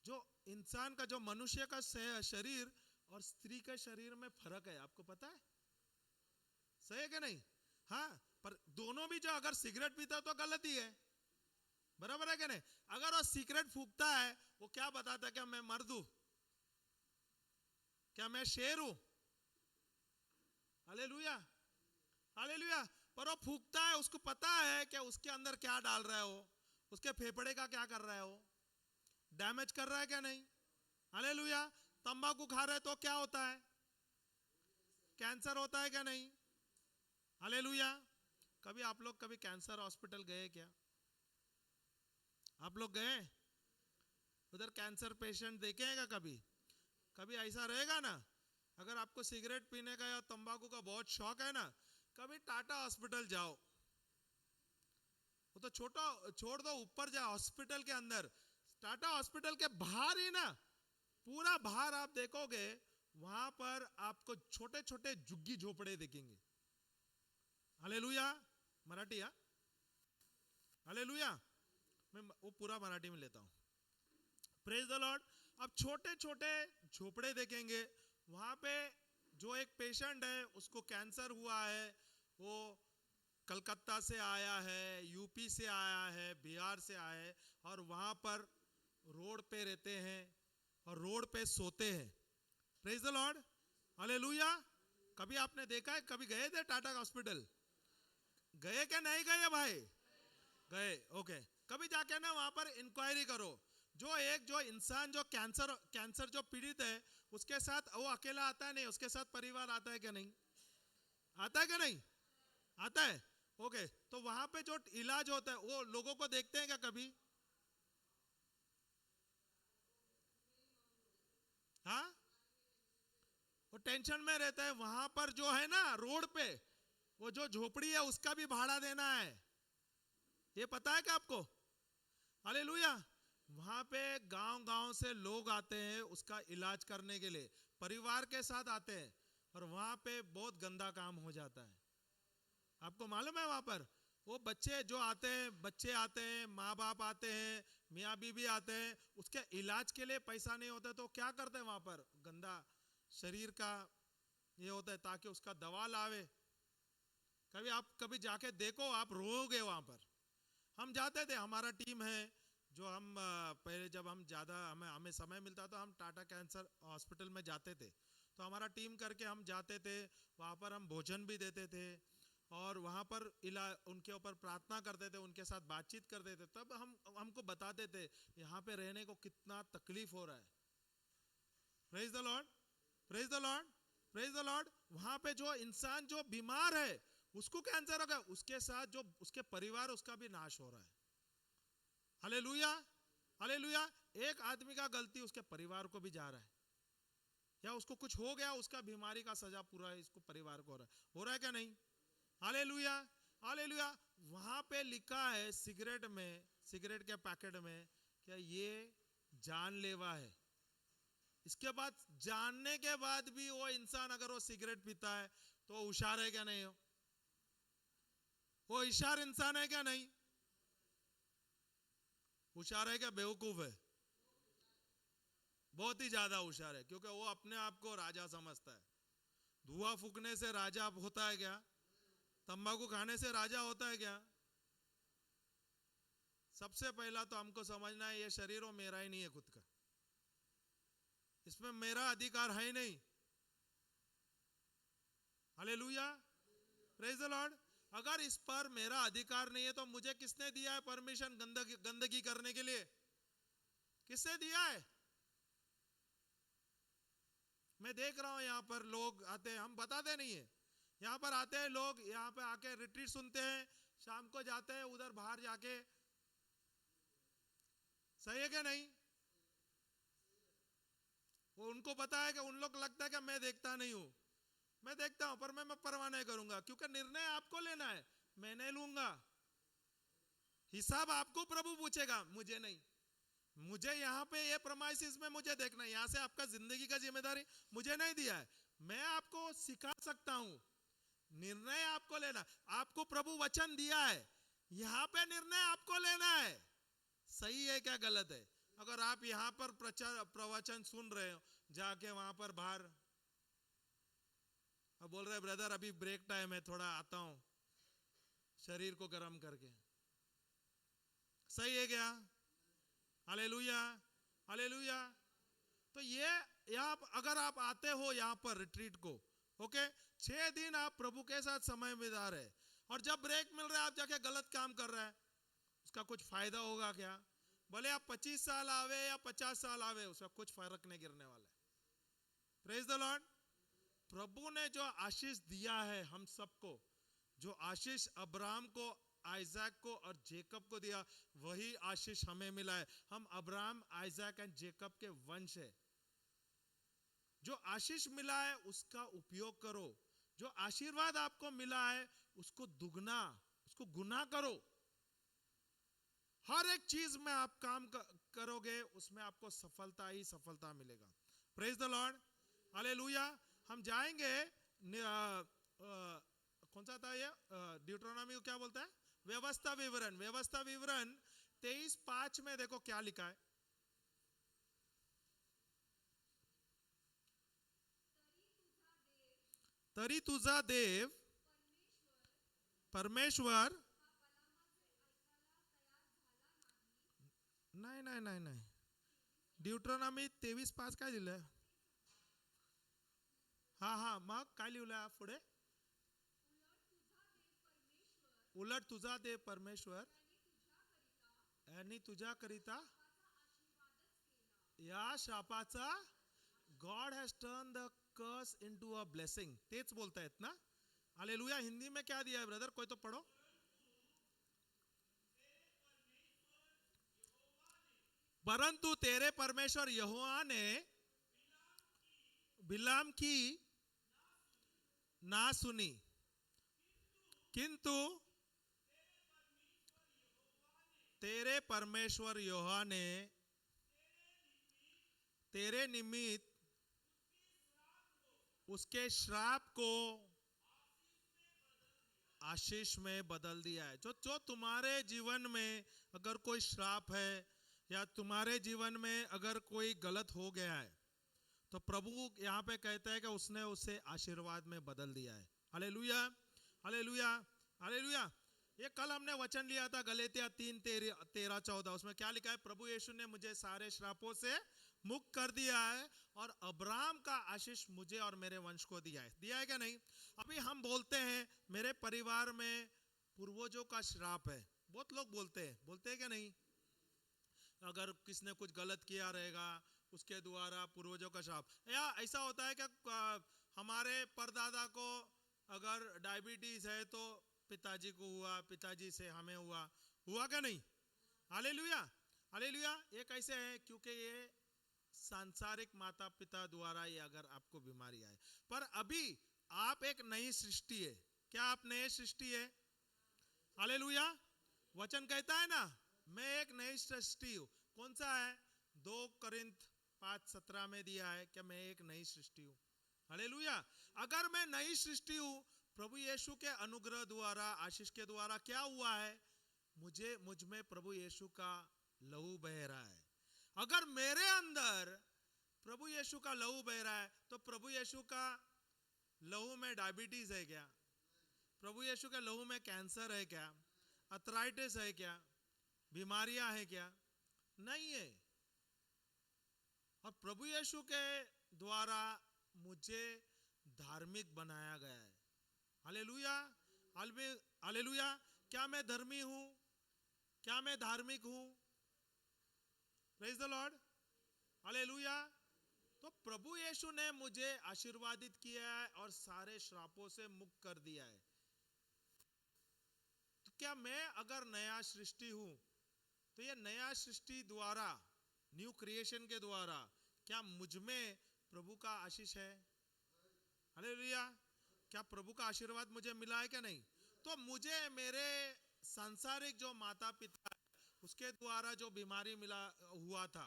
जो इंसान का, जो मनुष्य का शरीर और स्त्री के शरीर में फर्क है, आपको पता है? सही है कि नहीं? हाँ, पर दोनों भी जो अगर सिगरेट पीता है तो गलत ही है, बराबर है कि नहीं? अगर वो सिगरेट फूकता है, वो क्या बताता है? क्या मैं मर्द हूं? क्या मैं शेर हूं? Hallelujah, hallelujah. पर वो फूकता है, उसको पता है कि उसके अंदर क्या डाल रहा है, वो उसके फेफड़े का क्या कर रहा है, वो डैमेज कर रहा है क्या नहीं? हालेलुया। तंबाकू खा रहे तो क्या होता है? कैंसर होता है क्या नहीं? हालेलुया। कभी आप लोग कभी कैंसर हॉस्पिटल गए क्या? आप लोग गए उधर? कैंसर पेशेंट देखे हैं क्या कभी? कभी ऐसा रहेगा ना, अगर आपको सिगरेट पीने का या तंबाकू का बहुत शौक है ना, कभी टाटा हॉस्पिटल जाओ, वो तो छोटा छोड़ दो, ऊपर जाओ हॉस्पिटल के अंदर, टाटा हॉस्पिटल के बाहर ही ना, पूरा बाहर आप देखोगे, वहां पर आपको छोटे छोटे झुग्गी झोपड़े दिखेंगे। हालेलुया, मराठी, हा, हालेलुया, मैं वो पूरा मराठी में लेता हूं, प्रेज द लॉर्ड। अब छोटे छोटे झोपड़े देखेंगे, वहां पे जो एक पेशेंट है उसको कैंसर हुआ है, वो कलकत्ता से आया है, यूपी से आया है, बिहार से आया है, और वहां पर रोड पे रहते हैं और रोड पे सोते हैं। Praise the Lord, hallelujah. कभी आपने देखा है? कभी गए थे टाटा हॉस्पिटल? गए क्या नहीं गए भाई? गए, ओके। कभी जाके ना वहां पर इंक्वायरी करो, जो इंसान जो कैंसर जो पीड़ित है, उसके साथ वो अकेला आता है नहीं, उसके साथ परिवार आता है क्या नहीं? आता है क्या नहीं? आता है। ओके, तो वहां पे जो इलाज होता है वो लोगों को देखते हैं क्या कभी? हाँ, वो टेंशन में रहता है। वहां पर जो है ना रोड पे, वो जो झोपड़ी है उसका भी भाड़ा देना है। ये पता है क्या आपको? हालेलुया। वहां पे गांव गांव से लोग आते हैं उसका इलाज करने के लिए, परिवार के साथ आते हैं, और वहां पे बहुत गंदा काम हो जाता है। आपको मालूम है वहां पर वो बच्चे जो आते हैं, बच्चे आते हैं, माँ बाप आते हैं, मियाँ बीबी आते हैं, उसके इलाज के लिए पैसा नहीं होता तो क्या करते हैं वहां पर? गंदा शरीर का ये होता है ताकि उसका दवा लावे। कभी आप कभी जाके देखो, आप रोओगे वहां पर। हम जाते थे, हमारा टीम है जो हम पहले जब हम ज़्यादा हमें हमें समय मिलता तो हम टाटा कैंसर हॉस्पिटल में जाते थे। तो हमारा टीम करके हम जाते थे, वहाँ पर हम भोजन भी देते थे, और वहाँ पर उनके ऊपर प्रार्थना करते थे, उनके साथ बातचीत करते थे। तब हमको बताते थे यहाँ पे रहने को कितना तकलीफ हो रहा है। Praise the Lord, praise the Lord, praise the Lord. वहाँ पे जो इंसान जो बीमार है, उसको कैंसर हो गया, उसके साथ जो उसके परिवार, उसका भी नाश हो रहा है। Hallelujah, hallelujah. एक आदमी का गलती उसके परिवार को भी जा रहा है, या उसको कुछ हो गया, उसका बीमारी का सजा पूरा है इसको परिवार को हो रहा है क्या नहीं? Hallelujah, hallelujah. वहां पे लिखा है सिगरेट में, सिगरेट के पैकेट में, क्या ये जानलेवा है। इसके बाद जानने के बाद भी वो इंसान अगर वो सिगरेट पीता है तो होशियार है क्या नहीं? हो वो होशियार इंसान है क्या नहीं? होशियार है क्या बेवकूफ है? बहुत ही ज्यादा होशियार है, क्योंकि वो अपने आप को राजा समझता है। धुआं फूकने से राजा होता है क्या? तंबाकू खाने से राजा होता है क्या? सबसे पहला तो हमको समझना है ये शरीर वो मेरा ही नहीं है खुद का, इसमें मेरा अधिकार है ही नहीं। Hallelujah, praise the Lord. अगर इस पर मेरा अधिकार नहीं है तो मुझे किसने दिया है परमिशन गंदगी करने के लिए? किसने दिया है? मैं देख रहा हूं यहाँ पर लोग आते हैं, हम बताते नहीं है। यहाँ पर आते हैं लोग, यहाँ पे आके रिट्रीट सुनते हैं, शाम को जाते हैं उधर बाहर जाके। सही है क्या नहीं? वो उनको पता है कि उन लोग लगता है कि मैं देखता नहीं हूं। मैं देखता हूं पर मैं परवाह नहीं करूंगा, क्योंकि निर्णय आपको लेना है, मैं नहीं लूंगा। हिसाब आपको प्रभु पूछेगा, मुझे नहीं। मुझे यहाँ पे ये प्रमाइसिस में मुझे देखना है, यहाँ से आपका जिंदगी का जिम्मेदारी मुझे नहीं दिया है। मैं आपको सिखा सकता हूं, निर्णय आपको लेना। आपको प्रभु वचन दिया है, यहाँ पे निर्णय आपको लेना है, सही है क्या गलत है। अगर आप यहाँ पर प्रचार प्रवचन सुन रहे हो, जाके वहां पर बाहर अब बोल रहे ब्रदर अभी ब्रेक टाइम है, थोड़ा आता हूं शरीर को गर्म करके, सही है क्या? Hallelujah, hallelujah. तो ये यहाँ अगर आप आते हो यहाँ पर रिट्रीट को, ओके, 6 दिन आप प्रभु के साथ समय बिता रहे, और जब ब्रेक मिल रहा है आप जाके गलत काम कर रहे हैं, उसका कुछ फायदा होगा क्या? भले आप 25 साल आवे या 50 साल आवे, उसका कुछ फर्क नहीं गिरने वाला है। Praise the Lord. प्रभु ने जो आशीष दिया है हम सबको, जो आशीष अब्राहम को, आइजैक को और जेकब को दिया, वही आशीष हमें मिला है। हम अब्राहम, आइजैक एंड जेकब के वंश है। जो आशीष मिला है उसका उपयोग करो, जो आशीर्वाद आपको मिला है उसको दुगना, उसको गुना करो। हर एक चीज में आप काम करोगे, उसमें आपको सफलता ही सफलता मिलेगा। Praise the Lord, hallelujah. हम जाएंगे कौन सा था ये, ड्यूटरोनॉमी को क्या बोलता है? व्यवस्था विवरण। व्यवस्था विवरण 23:5 में देखो क्या लिखा है। तरी तुझा देव परमेश्वर, नाही नाही नाही नाही, ड्यूटरोनॉमी 23:5 काय लिहिलंय? हा हा, मग काय लिहिलंय पुढे? उलट तुझा देव परमेश्वर आणि तुझ्याकरिता या शापाचा God has turned the curse into a blessing, तेच बोलतायत ना. हालेलुया. हिंदी में क्या दिया है ब्रदर, कोई तो पढ़ो. परंतु तेरे परमेश्वर यहोवा ने बिलाम की ना सुनी, किंतु तेरे परमेश्वर यहोवा ने तेरे निमित्त उसके श्राप को आशीष में बदल दिया है. जो जो तुम्हारे जीवन में अगर कोई श्राप है या तुम्हारे जीवन में अगर कोई गलत हो गया है, तो प्रभु यहाँ पे कहता है कि उसने उसे आशीर्वाद में बदल दिया है. Hallelujah, hallelujah, hallelujah. ये कल हमने वचन लिया था गलातिया 3:13-14. उसमें क्या लिखा है, प्रभु यीशु ने मुझे सारे श्रापों से मुक्त कर दिया है और अब्राहम का आशीष मुझे और मेरे वंश को दिया है क्या नहीं. अभी हम बोलते हैं मेरे परिवार में पूर्वजों का श्राप है, बहुत लोग बोलते हैं क्या नहीं. अगर किसने कुछ गलत किया रहेगा उसके द्वारा पूर्वजों का श्राप. या ऐसा होता है कि हमारे परदादा को अगर डायबिटीज है तो पिताजी को हुआ, पिताजी से हमें हुआ क्या नहीं. Hallelujah, hallelujah. ये कैसे है, क्योंकि ये सांसारिक माता पिता द्वारा ये अगर आपको बीमारी आए. पर अभी आप एक नई सृष्टि है. क्या आप नई सृष्टि है. हालेलुया. वचन कहता है ना, मैं एक नई सृष्टि हूं. कौन सा है, 2 Corinth 5:17 में दिया है कि मैं एक नई सृष्टि हूं. हालेलुया. अगर मैं नई सृष्टि हूं, प्रभु यीशु के अनुग्रह द्वारा, आशीष के द्वारा क्या हुआ है, मुझ में प्रभु यीशु का लहू बह रहा है. अगर मेरे अंदर प्रभु यीशु का लहू बह रहा है, तो प्रभु यीशु का लहू में डायबिटीज है क्या, प्रभु यीशु के लहू में कैंसर है क्या, अर्थराइटिस है क्या, बीमारियां है क्या, नहीं है. और प्रभु यीशु के द्वारा मुझे धार्मिक बनाया गया है. Hallelujah, hallelujah. क्या मैं धर्मी हूं, क्या मैं धार्मिक हूं. Praise the Lord, hallelujah. तो प्रभु यीशु ने मुझे आशीर्वादित किया है और सारे श्रापों से मुक्त कर दिया है. तो क्या मैं अगर नया सृष्टि हूं, तो ये नया सृष्टि द्वारा, न्यू क्रिएशन के द्वारा क्या मुझ में प्रभु का आशीष है. हालेलुया. क्या प्रभु का आशीर्वाद मुझे मिला है क्या नहीं. तो मुझे मेरे सांसारिक जो माता पिता उसके द्वारा जो बीमारी मिला हुआ था,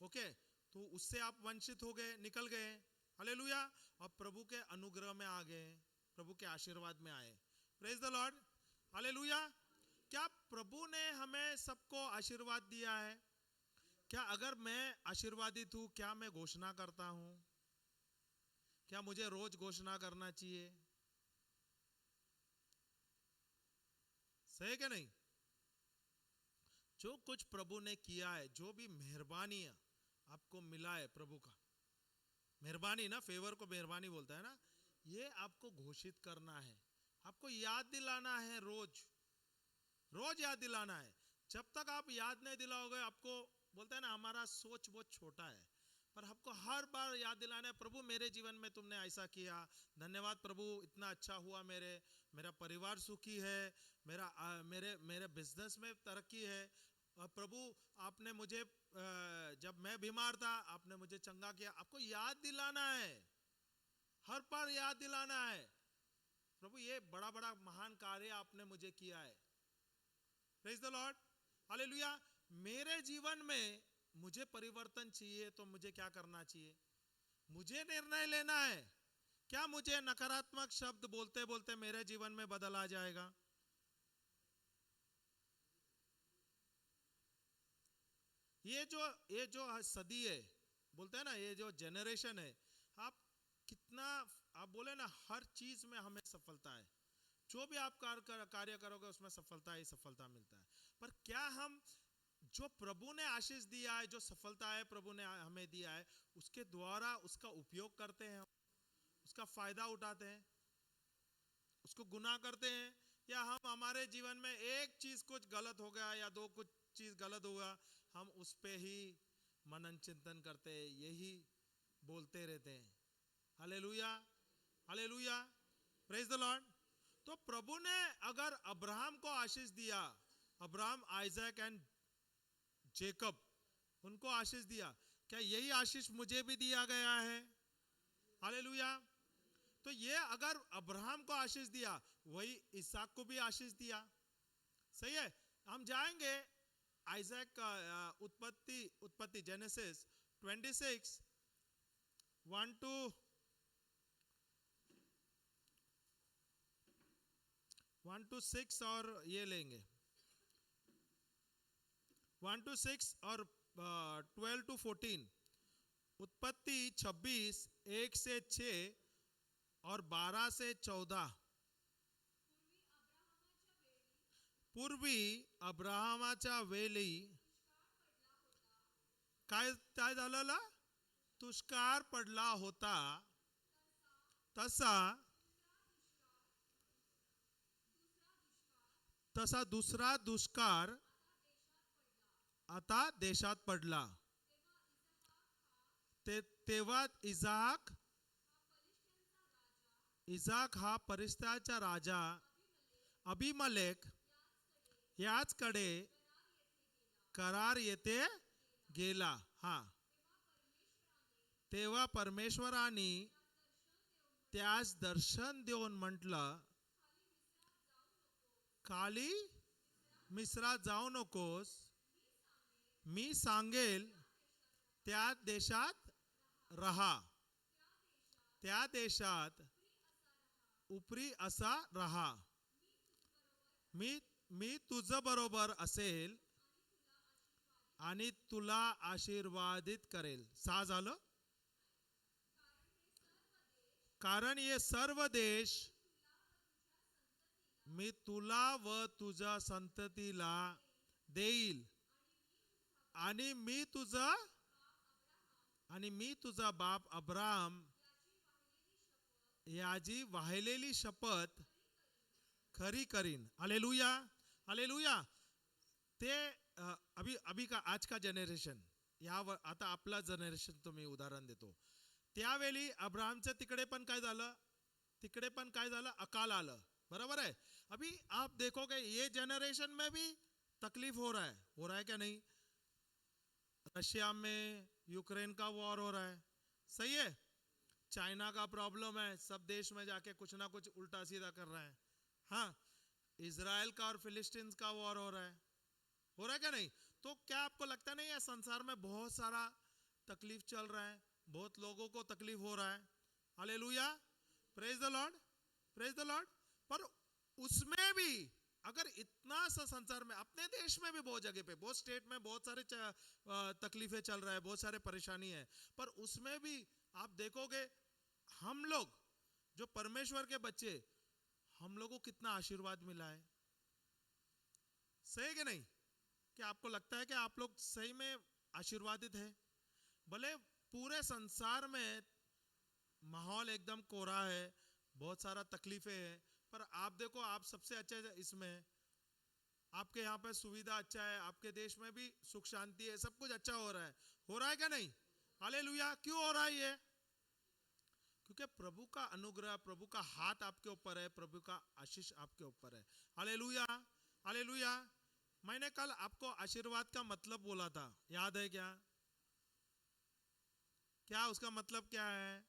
ओके, तो उससे आप वंचित हो गए, निकल गए. हालेलुया. और प्रभु के अनुग्रह में आ गए, प्रभु के आशीर्वाद में आए. Praise the Lord, hallelujah. क्या प्रभु ने हमें सबको आशीर्वाद दिया है. क्या अगर मैं आशीर्वादित हूं, क्या मैं घोषणा करता हूं, क्या मुझे रोज घोषणा करना चाहिए. सही क्या नहीं. जो कुछ प्रभु ने किया है, जो भी मेहरबानी आपको मिला है, प्रभु का मेहरबानी ना, फेवर को मेहरबानी बोलता है ना, ये आपको घोषित करना है, आपको याद दिलाना है, रोज रोज याद दिलाना है. जब तक आप याद नहीं दिलाओगे, आपको बोलता है ना हमारा सोच बहुत छोटा है, पर आपको हर बार याद दिलाना है, प्रभु मेरे जीवन में तुमने ऐसा किया, धन्यवाद प्रभु, इतना अच्छा हुआ, मेरा परिवार सुखी है, मेरे बिजनेस में तरक्की है. और प्रभु आपने मुझे, जब मैं बीमार था आपने मुझे चंगा किया. आपको याद दिलाना है, हर बार याद दिलाना है, प्रभु ये बड़ा बड़ा महान कार्य आपने मुझे किया है. Praise the Lord, hallelujah. मेरे जीवन में मुझे परिवर्तन चाहिए, तो मुझे क्या करना चाहिए, मुझे निर्णय लेना है. क्या मुझे नकारात्मक शब्द बोलते बोलते मेरे जीवन में बदल आ जाएगा. ये जो सदी है, बोलते हैं ना, ये जो जनरेशन है, आप कितना, आप बोले ना हर चीज में हमें सफलता है, जो भी आप कार्य करोगे उसमें सफलता ही सफलता मिलता है. पर क्या हम जो प्रभु ने आशीष दिया है, जो सफलता है प्रभु ने हमें दिया है, उसके द्वारा उसका उपयोग करते हैं, उसका फायदा उठाते हैं, उसको गुनाह करते हैं, या हम हमारे जीवन में एक चीज कुछ गलत हो गया या दो कुछ चीज गलत हुआ, हम उस पे ही मनन चिंतन करते, यही बोलते रहते हैं। Hallelujah, hallelujah, praise the Lord. तो प्रभु ने अगर अब्राहम को आशीष दिया, अब्राहम, आइजैक एंड जेकब, उनको आशीष दिया, क्या यही आशीष मुझे भी दिया गया है? हालेलुया। तो ये अगर अब्राहम को आशीष दिया, वही इसहाक को भी आशीष दिया। सही है। हम जाएंगे आइजैक का उत्पत्ति जेनेसिस 26 1 to 6 और ये लेंगे 1 to 6 और 12 to 14। उत्पत्ति 26 1 से 6 और 12 से 14। पूर्वी अब्राहमाच्या वेळी काय काय झालेला? दुष्काळ पडला होता, तसा दुसरा दुष्काळ आता देशात पडला। तेव्हा इसाक हा परिस्थितीचा राजा अभिमलेक याचकडे करार येथे गेला। हा, तेव्हा परमेश्वराने त्यास दर्शन देऊन म्हटलं, खाली मिस्रात जाऊ नकोस, मी सांगेल त्या देशात रहा, त्या देशात उपरी असा रहा, मी तुझ बरोबर असेल आणि तुला आशीर्वादित करेल। 6 झालं। कारण हे सर्व देश मी तुला व तुझ्या संततीला देईल, आणि मी तुझा बाप अब्राहम याची वाहिलेली शपथ खरी करीन। Hallelujah, hallelujah. ते अभी का आज का जनरेशन, या आता आपला जनरेशन तुम्ही उदाहरण देतो। त्यावेळी अब्राहमच्या तिकडे पण काय झालं? तिकडे पण काय झालं? अकाल आलं, बराबर है। अभी आप देखोगे ये जनरेशन में भी तकलीफ हो रहा है क्या नहीं? रशिया में यूक्रेन का वॉर हो रहा है, सही है। चाइना का प्रॉब्लम है, सब देश में जाके कुछ ना कुछ उल्टा सीधा कर रहा है। हाँ, इजराइल का और फिलिस्तीन का वॉर हो रहा है क्या नहीं? तो क्या आपको लगता नहीं है संसार में बहुत सारा तकलीफ चल रहा है, बहुत लोगों को तकलीफ हो रहा है? Hallelujah, praise the Lord, praise the Lord. पर उसमें भी अगर इतना सा संसार में, अपने देश में भी बहुत जगह पे, बहुत स्टेट में बहुत सारे तकलीफें चल रहा है, बहुत सारे परेशानी है, पर उसमें भी आप देखोगे हम लोग जो परमेश्वर के बच्चे, हम लोगों को कितना आशीर्वाद मिला है। सही कि नहीं? क्या आपको लगता है कि आप लोग सही में आशीर्वादित है? भले पूरे संसार में माहौल एकदम कोरा है, बहुत सारा तकलीफें है, पर आप देखो आप सबसे अच्छे इसमें, आपके यहाँ पे सुविधा अच्छा है, आपके देश में भी सुख शांति है, सब कुछ अच्छा हो रहा है क्या नहीं? हालेलुया। क्यों हो रहा है ये? क्योंकि प्रभु का अनुग्रह, प्रभु का हाथ आपके ऊपर है, प्रभु का आशीष आपके ऊपर है। Hallelujah, hallelujah. मैंने कल आपको आशीर्वाद का मतलब बोला था, याद है क्या? क्या उसका मतलब क्या है?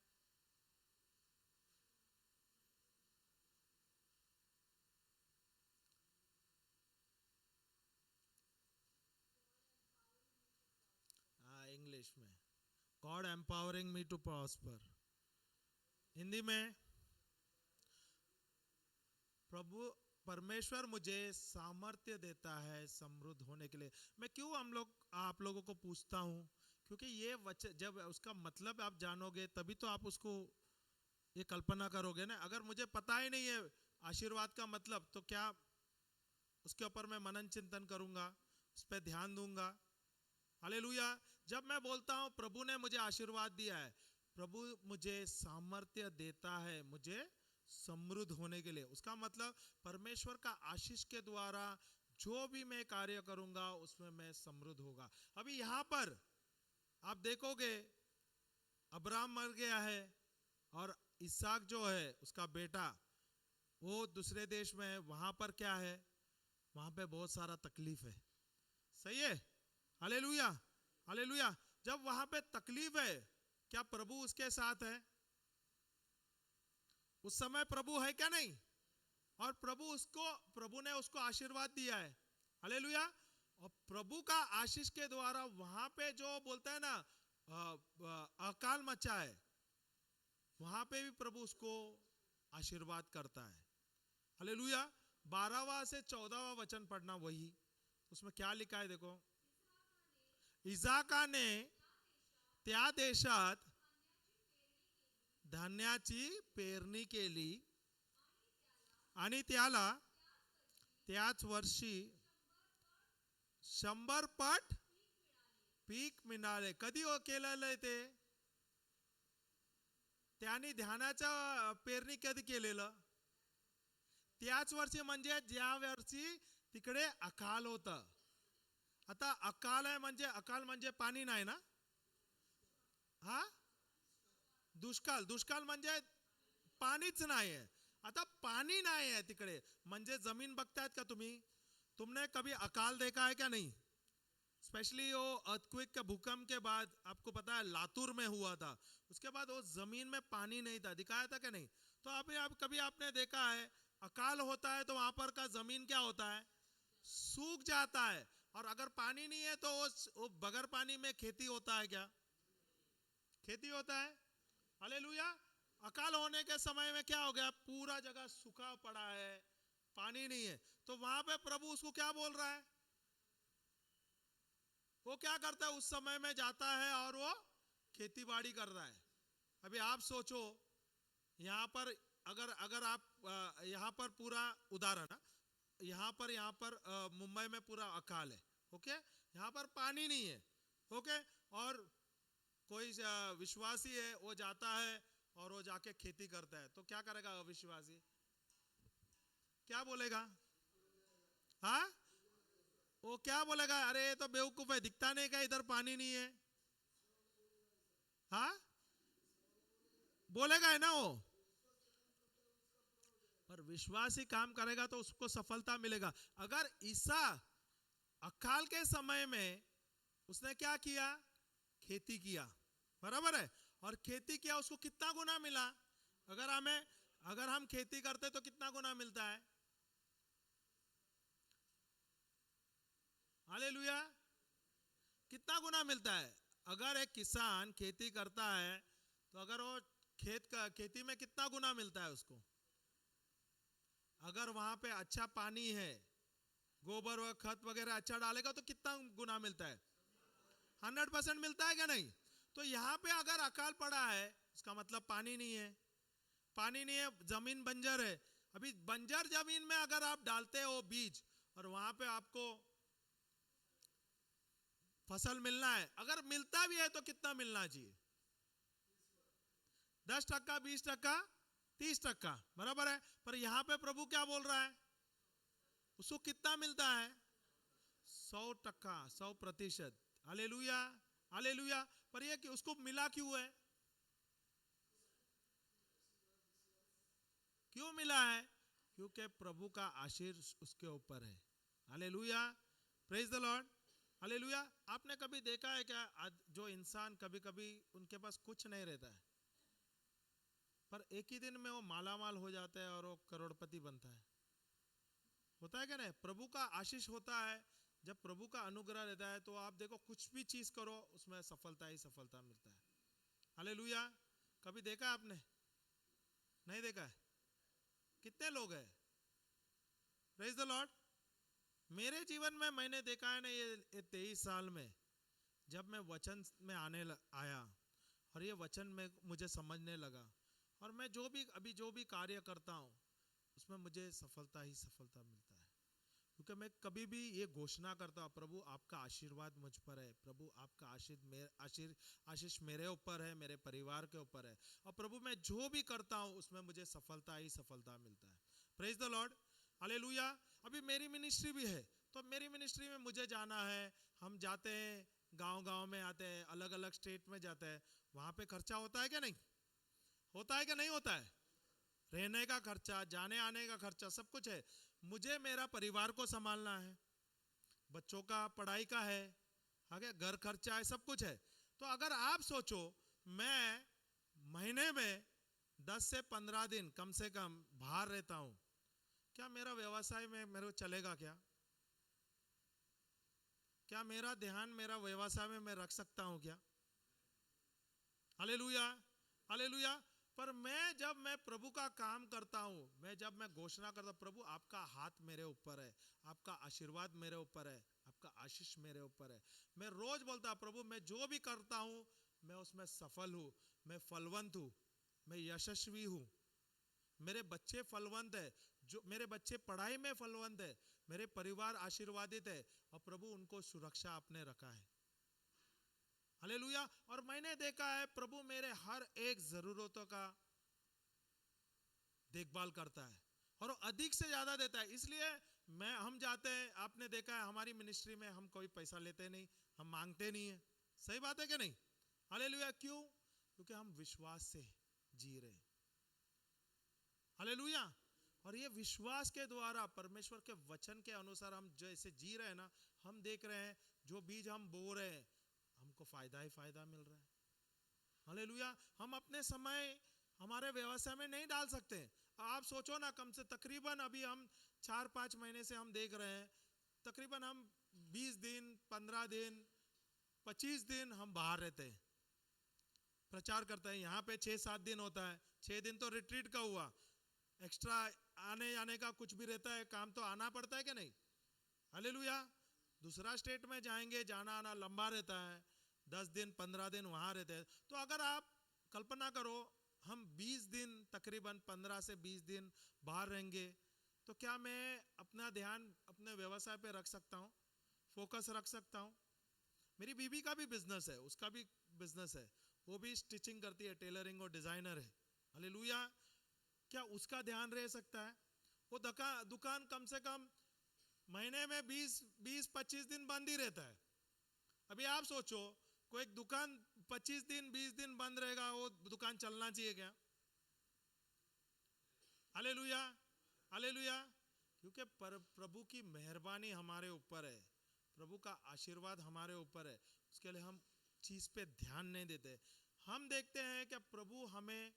इंग्लिश में God empowering me to prosper. Hindi में प्रभु परमेश्वर मुझे सामर्थ्य देता है समृद्ध होने के लिए। मैं क्यों आप लोगों को पूछता हूं? क्योंकि ये वचन जब उसका मतलब आप जानोगे तभी तो आप उसको ये कल्पना करोगे ना। अगर मुझे पता ही नहीं है आशीर्वाद का मतलब, तो क्या उसके ऊपर मैं मनन चिंतन करूंगा, उस पर ध्यान दूंगा? हालेलुया। जब मैं बोलता हूं प्रभु ने मुझे आशीर्वाद दिया है, प्रभु मुझे सामर्थ्य देता है मुझे समृद्ध होने के लिए, उसका मतलब परमेश्वर का आशीष के द्वारा जो भी मैं कार्य करूंगा उसमें मैं समृद्ध होगा। अभी यहां पर आप देखोगे अब्राहम मर गया है और इसहाक जो है उसका बेटा वो दूसरे देश में है, वहां पर क्या है, वहां पे बहुत सारा तकलीफ है। सही है, हालेलुया हालेलुया। जब वहां पे तकलीफ है, क्या प्रभु उसके साथ है? उस समय प्रभु है क्या? नहीं। और प्रभु ने उसको आशीर्वाद दिया है, हालेलुया। और प्रभु का आशीष के द्वारा वहां पे जो बोलता है ना अकाल मचा है, वहां पे भी प्रभु उसको आशीर्वाद करता है, हालेलुया। 12वां से 14वां वचन पढ़ना, वही उसमें क्या लिखा है देखो। इसाकाने त्या देशात धान्याची पेरणी केली आणि त्याला त्याच वर्षी 100 पट पीक मिळाले. कधी केलेलं आहे ते? त्यांनी धान्याच्या पेरणी कधी केलेलं? त्याच वर्षी, म्हणजे ज्या वर्षी तिकडे अकाल होतं. आता अकाल आहे म्हणजे, अकाल म्हणजे पाणी नाही ना, हा दुष्काळ. दुष्काळ म्हणजे पाणीच नाही आहे. आता पाणी नाही है तिकडे, म्हणजे जमीन बघतायत का तुम्ही? तुमने कभी अकाल देखा है क्या? नहीं। स्पेशली वो अर्थक्वेक के भूकंप के बाद, आपको पता है लातूर में हुआ था, उसके बाद वो जमीन में पानी नहीं था, दिखाया था क्या? नहीं। तो अभी आप कभी आपने देखा है अकाल होता है तो वहां पर का जमीन क्या होता है? सूख जाता है। और अगर पानी नहीं है तो वो बगैर पानी में खेती होता है क्या? खेती होता है, हालेलुया। अकाल होने के समय में क्या हो गया? पूरा जगह सूखा पड़ा है, पानी नहीं है। तो वहां पे प्रभु उसको क्या बोल रहा है? वो क्या करता है? उस समय में जाता है और वो खेती बाड़ी कर रहा है। अभी आप सोचो, यहां पर अगर अगर आप यहां पर पूरा उदाहरण, यहां पर मुंबई में पूरा अकाल है, ओके, यहां पर पानी नहीं है, ओके, और कोई विश्वासी है, वो जाता है और वो जाके खेती करता है, तो क्या करेगा अविश्वासी? क्या बोलेगा? हाँ, वो क्या बोलेगा? अरे ये तो बेवकूफ है, दिखता नहीं का इधर पानी नहीं है, हाँ बोलेगा है ना वो। पर विश्वासी काम करेगा तो उसको सफलता मिलेगा। अगर ईसा अकाल के समय में उसने क्या किया? खेती किया, बराबर है। और खेती किया, उसको कितना गुना मिला? अगर हम खेती करते तो कितना गुना मिलता है? हालेलुया, कितना गुना मिलता है? अगर एक किसान खेती करता है तो अगर वो खेती में कितना गुना मिलता है उसको? अगर वहां पे अच्छा पानी है, गोबर व खत वगैरह अच्छा डालेगा तो कितना गुना मिलता है? 100% मिलता है क्या? नहीं। तो यहां पे अगर अकाल पड़ा है, उसका मतलब पानी नहीं है, पानी नहीं है, जमीन बंजर है। अभी बंजर जमीन में अगर आप डालते हो बीज और वहां पे आपको फसल मिलना है, अगर मिलता भी है तो कितना मिलना चाहिए? 10%, 20%, 30%, बराबर है। पर यहां पे प्रभु क्या बोल रहा है? उसको कितना मिलता है? 100%, 100%, हालेलुया हालेलुया। पर ये कि उसको मिला क्यों है? क्यों मिला है? क्योंकि प्रभु का आशीष उसके ऊपर है, hallelujah, praise the Lord, hallelujah. आपने कभी देखा है क्या, जो इंसान कभी कभी उनके पास कुछ नहीं रहता है, पर एक ही दिन में वो मालामाल हो जाता है और वो करोड़पति बनता है? होता है क्या नहीं? प्रभु का आशीष होता है, जब प्रभु का अनुग्रह रहता है तो आप देखो कुछ भी चीज करो उसमें सफलता ही सफलता मिलता है, हालेलुया। कभी देखा है आपने? नहीं देखा है? कितने लोग हैं? Praise the Lord. मेरे जीवन में मैंने देखा है ना, ये 23 साल में जब मैं वचन में आया और ये वचन में मुझे समझने लगा, और मैं जो भी कार्य करता हूँ उसमें मुझे सफलता ही सफलता मिलता है। क्योंकि मैं कभी भी ये घोषणा करता हूँ, प्रभु आपका आशीर्वाद मुझ पर है, प्रभु आपका आशीष मेरे ऊपर है, मेरे परिवार के ऊपर है, और प्रभु मैं जो भी करता हूँ उसमें मुझे सफलता ही सफलता मिलता है। Praise the Lord, hallelujah. अभी मेरी मिनिस्ट्री भी है, तो मेरी मिनिस्ट्री में मुझे जाना है, हम जाते हैं गांव-गांव में आते हैं, अलग-अलग स्टेट में जाते हैं, वहां पे खर्चा होता है क्या नहीं? होता है क्या नहीं होता है? रहने का खर्चा, जाने आने का खर्चा, सब कुछ है। मुझे मेरा परिवार को संभालना है, बच्चों का पढ़ाई का है, आगे घर खर्चा है, सब कुछ है। तो अगर आप सोचो मैं महीने में 10 से 15 दिन कम से कम बाहर रहता हूं, क्या मेरा व्यवसाय में मेरे को चलेगा क्या? क्या मेरा ध्यान मेरा व्यवसाय में मैं रख सकता हूं क्या? Hallelujah, hallelujah. पर जब मैं प्रभु का काम करता हूं, जब मैं घोषणा करता हूं, प्रभु आपका हाथ मेरे ऊपर है, आपका आशीर्वाद मेरे ऊपर है, आपका आशीष मेरे ऊपर है। मैं रोज बोलता प्रभु मैं जो भी करता हूं मैं उसमें सफल हूं, मैं फलवंत हूं, मैं यशस्वी हूं, मेरे बच्चे फलवंत है, जो मेरे बच्चे पढ़ाई में फलवंत है, मेरे परिवार आशीर्वादित है, और प्रभु उनको सुरक्षा आपने रखा है। हालेलुया। और मैंने देखा है प्रभु मेरे हर एक जरूरतों का देखभाल करता है और अधिक से ज्यादा देता है। इसलिए हम जाते हैं, आपने देखा है हमारी मिनिस्ट्री में हम कोई पैसा लेते नहीं, हम मांगते नहीं है। सही बात है कि नहीं? हालेलुया। क्यों? क्योंकि हम विश्वास से जी रहे। हालेलुया। और ये विश्वास के द्वारा परमेश्वर के वचन के अनुसार हम जैसे जी रहे हैं ना, हम देख रहे हैं जो बीज हम बो रहे हैं हमको फायदा ही फायदा मिल रहा है। हालेलुया। हम अपने समय हमारे व्यवसाय में नहीं डाल सकते। आप सोचो ना, कम से तकरीबन अभी हम 4-5 महीने से हम देख रहे हैं, तकरीबन हम 20 दिन 15 दिन 25 दिन हम बाहर रहते हैं, प्रचार करते हैं। यहाँ पे 6-7 दिन होता है, 6 दिन तो रिट्रीट का हुआ, एक्स्ट्रा आने जाने का कुछ भी रहता है, काम तो आना पड़ता है कि नहीं? हालेलुया। दूसरा स्टेट में जाएंगे, जाना आना लंबा रहता है, 10 दिन 15 दिन वहां रहते हैं। तो अगर आप कल्पना करो हम 20 दिन तकरीबन 15 से 20 दिन बाहर रहेंगे, तो क्या मैं अपना ध्यान अपने व्यवसाय पे रख सकता हूँ, फोकस रख सकता हूँ? मेरी बीवी का भी बिजनेस है, उसका भी बिजनेस है, वो भी स्टिचिंग करती है, टेलरिंग और डिजाइनर है। हालेलुया। क्या उसका ध्यान रह सकता है? वो दुकान कम से कम महीने में 20-25 दिन बंद ही रहता है। अभी आप सोचो कोई एक दुकान 25 दिन 20 दिन बंद रहेगा, वो दुकान चलना चाहिए क्या? Hallelujah, hallelujah. क्योंकि प्रभु की मेहरबानी हमारे ऊपर है, प्रभु का आशीर्वाद हमारे ऊपर है, उसके लिए हम चीज पे ध्यान नहीं देते। हम देखते हैं कि प्रभु हमें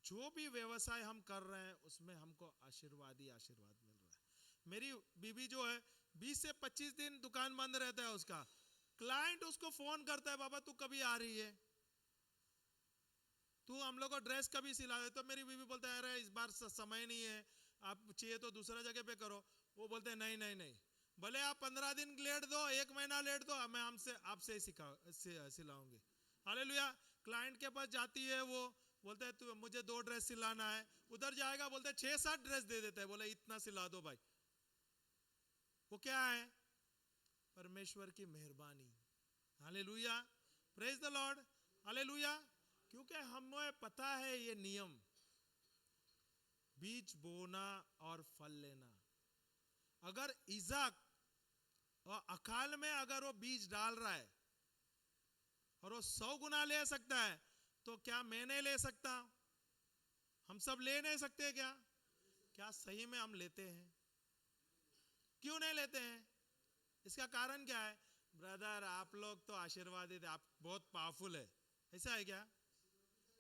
जो भी व्यवसाय हम कर रहे हैं उसमें हमको आशीर्वाद ही आशीर्वाद मिल रहा है। मेरी बीवी जो है 20 से 25 दिन दुकान बंद रहता है, उसका क्लाइंट उसको फोन करता है, बाबा तू कभी आ रही है, तू हम लोग को ड्रेस कभी सिला दे। तो मेरी बीवी बोलता है अरे इस बार समय नहीं है, आप चाहिए तो दूसरा जगह पे करो। वो बोलते हैं नहीं नहीं नहीं, भले आप 15 दिन लेट दो, 1 महीना लेट दो, मैं हमसे आपसे सिलाऊंगी। हालेलुया। क्लाइंट के पास जाती है, वो बोलते हैं तू मुझे 2 ड्रेस सिलाना है, उधर जाएगा बोलते हैं 6-7 ड्रेस दे देता है, बोले इतना सिला दो भाई। वो क्या है? परमेश्वर की मेहरबानी। Hallelujah, praise the Lord, hallelujah. क्योंकि हमें पता है ये नियम, बीज बोना और फल लेना। अगर इज़ाक और अकाल में अगर वो बीज डाल रहा है और वो 100 गुना ले सकता है, तो क्या मैं नहीं ले सकता? हम सब ले नहीं सकते क्या? क्या सही में हम लेते हैं? क्यों नहीं लेते हैं? इसका कारण क्या है? ब्रदर आप लोग तो आशीर्वादित है, आप बहुत पावरफुल है, ऐसा है क्या?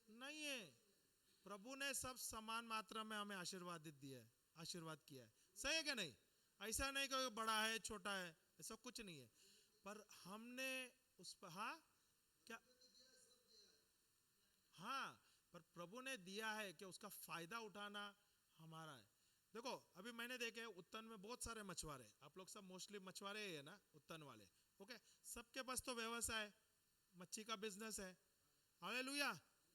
नहीं है। प्रभु ने सब समान मात्रा में हमें आशीर्वादित दिया है, आशीर्वाद किया है। सही है क्या नहीं? ऐसा नहीं कि बड़ा है छोटा है, ऐसा कुछ नहीं है। पर हमने उस पर क्या पर प्रभु ने दिया है कि उसका फायदा उठाना हमारा है। देखो अभी मैंने देखे उत्तन में बहुत सारे मछुआरे, आप लोग सब मोस्टली मछुआरे ही है ना, उत्तन वाले। ओके, सबके पास तो व्यवसाय, मच्छी का बिजनेस है। हालेलुया,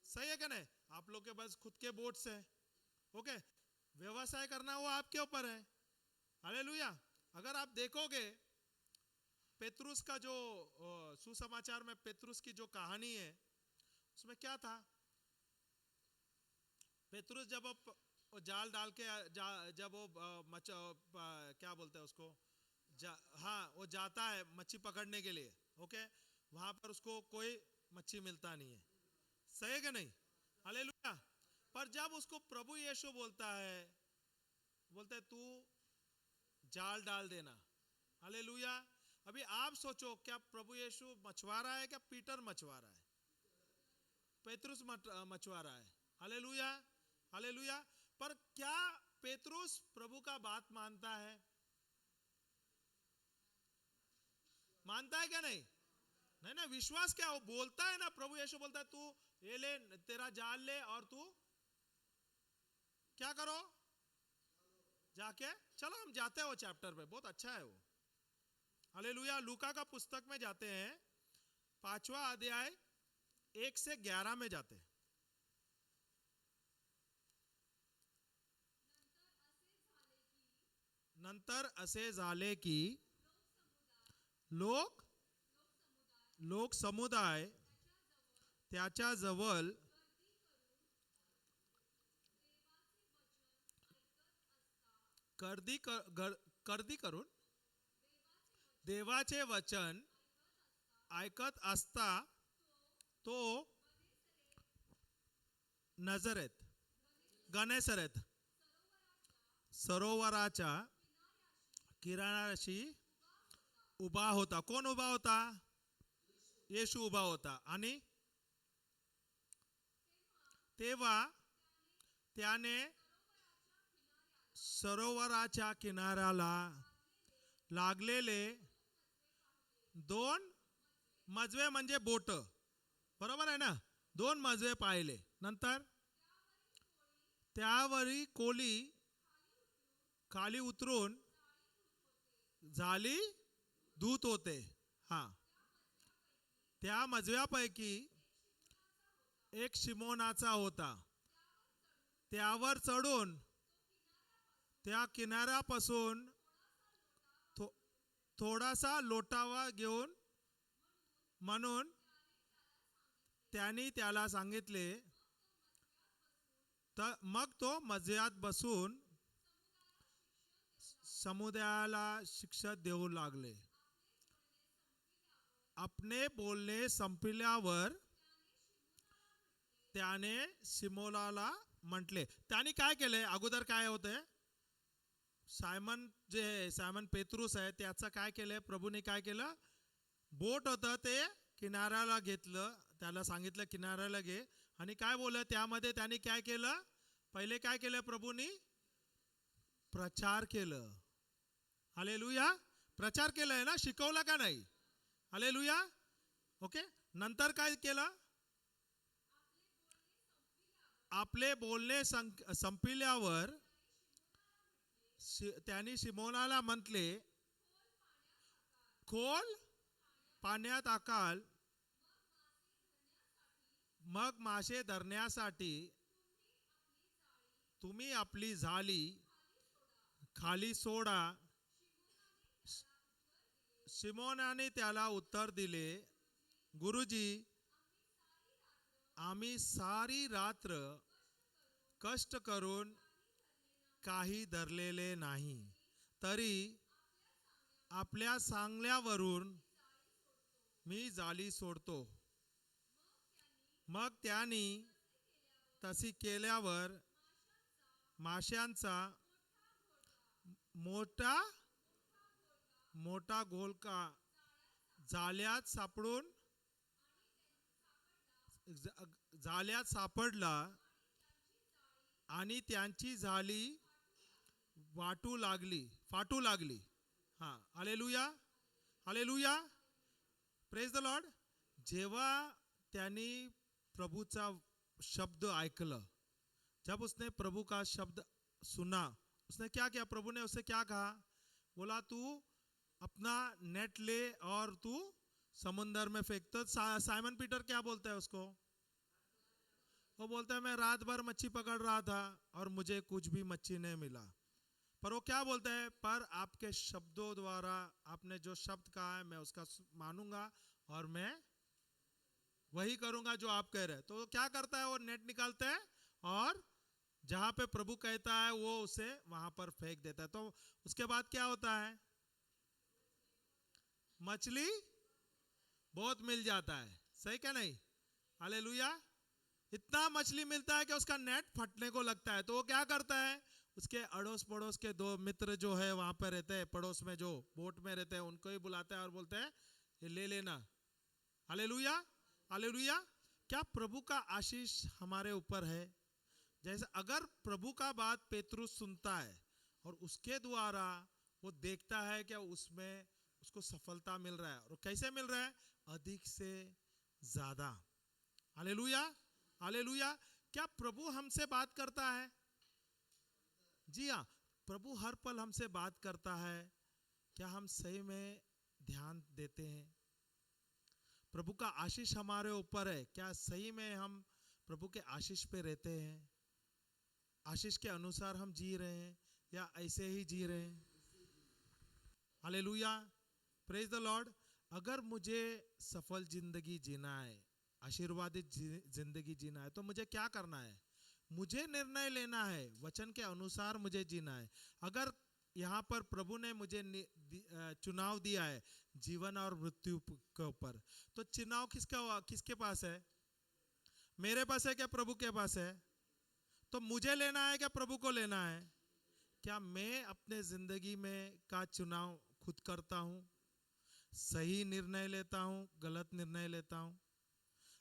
सही है क्या नहीं? आप लोग के पास खुद के बोट्स है। ओके, व्यवसाय करना वो आपके ऊपर है। हालेलुया। अगर आप देखोगे पेतरुस का जो सुसमाचार में पेतरुस की जो कहानी है, उसमें क्या था? पेतरुस जब वो जाल डाल के जब वो क्या बोलते हैं उसको, वो जाता है मच्छी पकड़ने के लिए। ओके, वहां पर उसको कोई मच्छी मिलता नहीं है, सही है कि नहीं? हालेलुया। पर जब उसको प्रभु यीशु बोलता है, तू जाल डाल देना। हालेलुया। अभी आप सोचो, क्या प्रभु यीशु मछुआरा है, क्या पीटर मछुआरा है? पेतरुस मछुआरा है। Hallelujah, hallelujah. पर क्या पेतरुस प्रभु का बात मानता है? मानता है क्या? नहीं, नहीं ना, विश्वास क्या, वो बोलता है ना, प्रभु यीशु बोलता है तू ये ले, तेरा जाल ले और तू क्या करो, जाके चलो, हम जाते हैं वो चैप्टर पे, बहुत अच्छा है वो। हालेलुया। लूका का पुस्तक में जाते हैं, 5वां अध्याय 1 से 11 में जाते हैं। नंतर असे झाले की लोक समुदाय त्याच्या जवळ गर्दी करून देवाचे वचन ऐकत असता तो नजरेत गनेसरेत सरोवराच्या किनाऱ्याशी उभा होता. कोण उभा होता? येशू उभा होता. आणि तेव्हा त्याने सरोवराच्या किनाऱ्याला लागलेले 2 मजवे म्हणजे बोट, बरोबर आहे ना, 2 मजवे पाहिले. नंतर त्यावरी कोली खाली उतरून जाळी धूत होते. हा, त्या मजव्यापैकी एक शिमोनाचा होता. त्यावर चढून त्या किनाऱ्यापासून थोडासा लोटावा घेऊन, म्हणून त्यांनी त्याला सांगितले. तर मग तो मजव्यात बसून समुदायाला शिक्षा देऊ लागले. आपले बोलणे संपल्यावर त्याने सिमोनाला म्हटले. त्याने काय केले? अगोदर काय होते? सायमन पेत्रुस आहे, त्याचं काय केलंय? प्रभूने काय केलं? बोट होतं ते किनाऱ्याला घेतलं, त्याला सांगितलं किनाऱ्याला घे, आणि काय बोललं त्यामध्ये? त्याने काय केलं? पहिले काय केलं प्रभूनी? प्रचार केलं. हालेलुया. प्रचार केलाय ना, शिकवला का नाही? हालेलुया. ओके, नंतर काय केलं? आपले बोलणे संपल्यावर त्यांनी शिमोनाला म्हटले, खोल पाण्यात टाकाल, मग मासे धरण्यासाठी तुम्ही आपली जाळी खाली सोडा. शिमोनाने त्याला उत्तर दिले, गुरुजी, आम्ही सारी रात्र कष्ट करून काही धरलेले नाही, तरी आपल्या सांगण्यावरून मी जाळी सोडतो. मग त्यांनी तशी केल्यावर माशांचा मोठा घोळका जाळ्यात सापडला आणि त्यांची जाळी फाटू लागली. हा, hallelujah, hallelujah, praise the Lord. जेव्हा त्यांनी प्रभूचा शब्द ऐकलं, जब उसने प्रभु का शब्द सुना, उसने क्या किया? प्रभु ने उसे क्या कहा? बोला, तू अपना नेट ले और तू समुंदर में फेंक. तो साइमन पीटर क्या बोलता है उसको? वो बोलता है, मैं रात भर मच्छी पकड़ रहा था और मुझे कुछ भी मच्छी नहीं मिला. पर वो क्या बोलता है? पर आपके शब्दों द्वारा, आपने जो शब्द कहा है, मैं उसका मानूंगा और मैं वही करूंगा जो आप कह रहे हैं. तो क्या करता है? वो नेट निकालता है और जहां पे प्रभु कहता है वो उसे वहां पर फेंक देता है. तो उसके बाद क्या होता है? मछली बहुत मिल जाता है, सही क्या नहीं? हालेलुया। इतना मछली मिलता है कि उसका नेट फटने को लगता है, तो वो क्या करता है, उसके अड़ोस पड़ोस के दो मित्र जो है वहां पर रहते हैं, पड़ोस में जो बोट में रहते हैं, उनको ही बुलाता है और बोलते हैं ये ले लेना। Hallelujah, hallelujah. क्या प्रभु का आशीष हमारे ऊपर है? जैसे अगर प्रभु का बात पेतरुस सुनता है और उसके द्वारा वो देखता है कि उसमें उसको सफलता मिल रहा है, और कैसे मिल रहा है? अधिक से ज्यादा। Hallelujah, hallelujah. क्या प्रभु हमसे बात करता है? जी हाँ, प्रभु हर पल हमसे बात करता है। क्या हम सही में ध्यान देते हैं? प्रभु का आशीष हमारे ऊपर है, क्या सही में हम प्रभु के आशीष पे रहते हैं? आशीष के अनुसार हम जी रहे हैं या ऐसे ही जी रहे हैं? Hallelujah, praise the Lord. अगर मुझे सफल जिंदगी जीना है, आशीर्वादित जिंदगी जीना है, तो मुझे क्या करना है? मुझे निर्णय लेना है, वचन के अनुसार मुझे जीना है। अगर यहाँ पर प्रभु ने मुझे चुनाव दिया है जीवन और मृत्यु के ऊपर, तो चुनाव किसके पास है? मेरे पास है क्या प्रभु के पास है? तो मुझे लेना है क्या प्रभु को लेना है? क्या मैं अपने जिंदगी में का चुनाव खुद करता हूं? सही निर्णय लेता हूं, गलत निर्णय लेता हूं?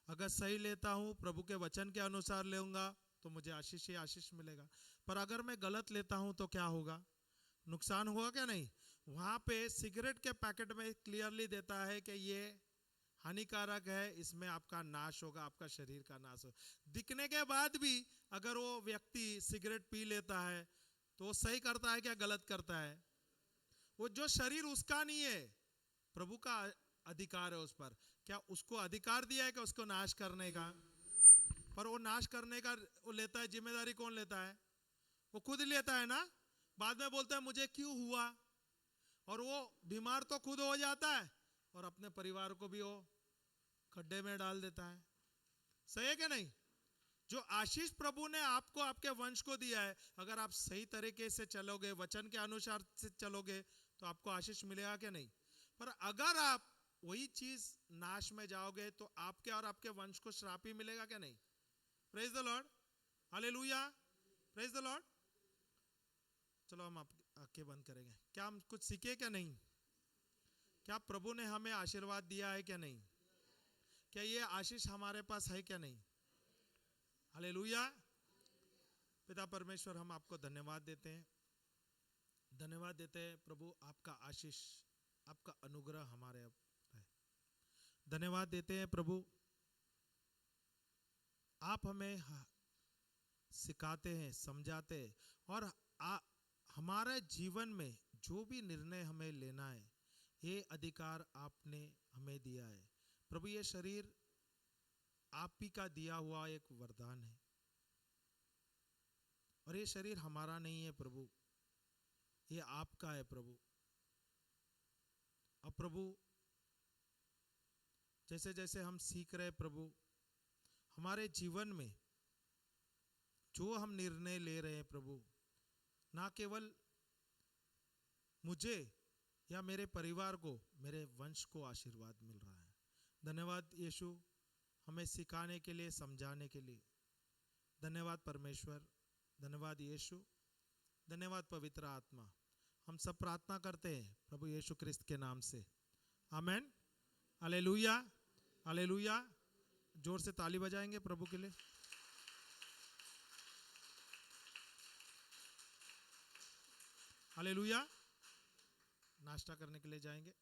अगर सही लेता हूं, प्रभु के वचन के अनुसार लेऊंगा, तो मुझे आशीष ही आशीष मिलेगा। पर अगर मैं गलत लेता हूं तो क्या होगा? नुकसान होगा क्या नहीं? वहां पे सिगरेट के पैकेट में क्लियरली देता है कि ये हानिकारक है, इसमें आपका नाश होगा, आपका शरीर का नाश होगा। दिखने के बाद भी अगर वो व्यक्ति सिगरेट पी लेता है, तो वो सही करता है क्या गलत करता है? वो जो शरीर उसका नहीं है, प्रभु का अधिकार है उस पर। क्या उसको अधिकार दिया है कि उसको नाश करने का? पर वो नाश करने का वो लेता है, जिम्मेदारी कौन लेता है? वो खुद लेता है ना। बाद में बोलता है मुझे क्यों हुआ, और वो बीमार तो खुद हो जाता है और अपने परिवार को भी वो खड्डे में डाल देता है। सही है क्या नहीं? जो आशीष प्रभु ने आपको, आपके वंश को दिया है, अगर आप सही तरीके से चलोगे, वचन के अनुसार से चलोगे, तो आपको आशीष मिलेगा क्या नहीं? पर अगर आप वही चीज नाश में जाओगे, तो आपके और आपके वंश को श्राप ही मिलेगा क्या नहीं? Praise the Lord, hallelujah, praise the Lord. चलो हम आंखें बंद करेंगे। क्या हम कुछ सीखे क्या नहीं? क्या प्रभु ने हमें आशीर्वाद दिया है क्या नहीं? क्या ये आशीष हमारे पास है क्या नहीं? हालेलुया। पिता परमेश्वर, हम आपको धन्यवाद देते हैं, धन्यवाद देते हैं प्रभु, आपका आशीष, आपका अनुग्रह हमारे है। धन्यवाद देते हैं प्रभु, आप हमें सिखाते हैं, समझाते हैं, और हमारे जीवन में जो भी निर्णय हमें लेना है, ये अधिकार आपने हमें दिया है प्रभु। ये शरीर आप ही का दिया हुआ एक वरदान है, और ये शरीर हमारा नहीं है प्रभु, ये आपका है प्रभु। अब प्रभु, जैसे जैसे हम सीख रहे प्रभु, हमारे जीवन में जो हम निर्णय ले रहे हैं प्रभु, ना केवल मुझे या मेरे परिवार को, मेरे वंश को आशीर्वाद मिल रहा है। धन्यवाद यीशु, हमें सिखाने के लिए, समझाने के लिए। धन्यवाद परमेश्वर, धन्यवाद यीशु, धन्यवाद पवित्र आत्मा। हम सब प्रार्थना करते हैं प्रभु यीशु क्रिस्त के नाम से, आमेन, हालेलुया, हालेलुया। जोर से ताली बजाएंगे प्रभु के लिए। हालेलुया। नाश्ता करने के लिए जाएंगे,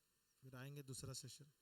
फिर आएंगे दूसरा सेशन।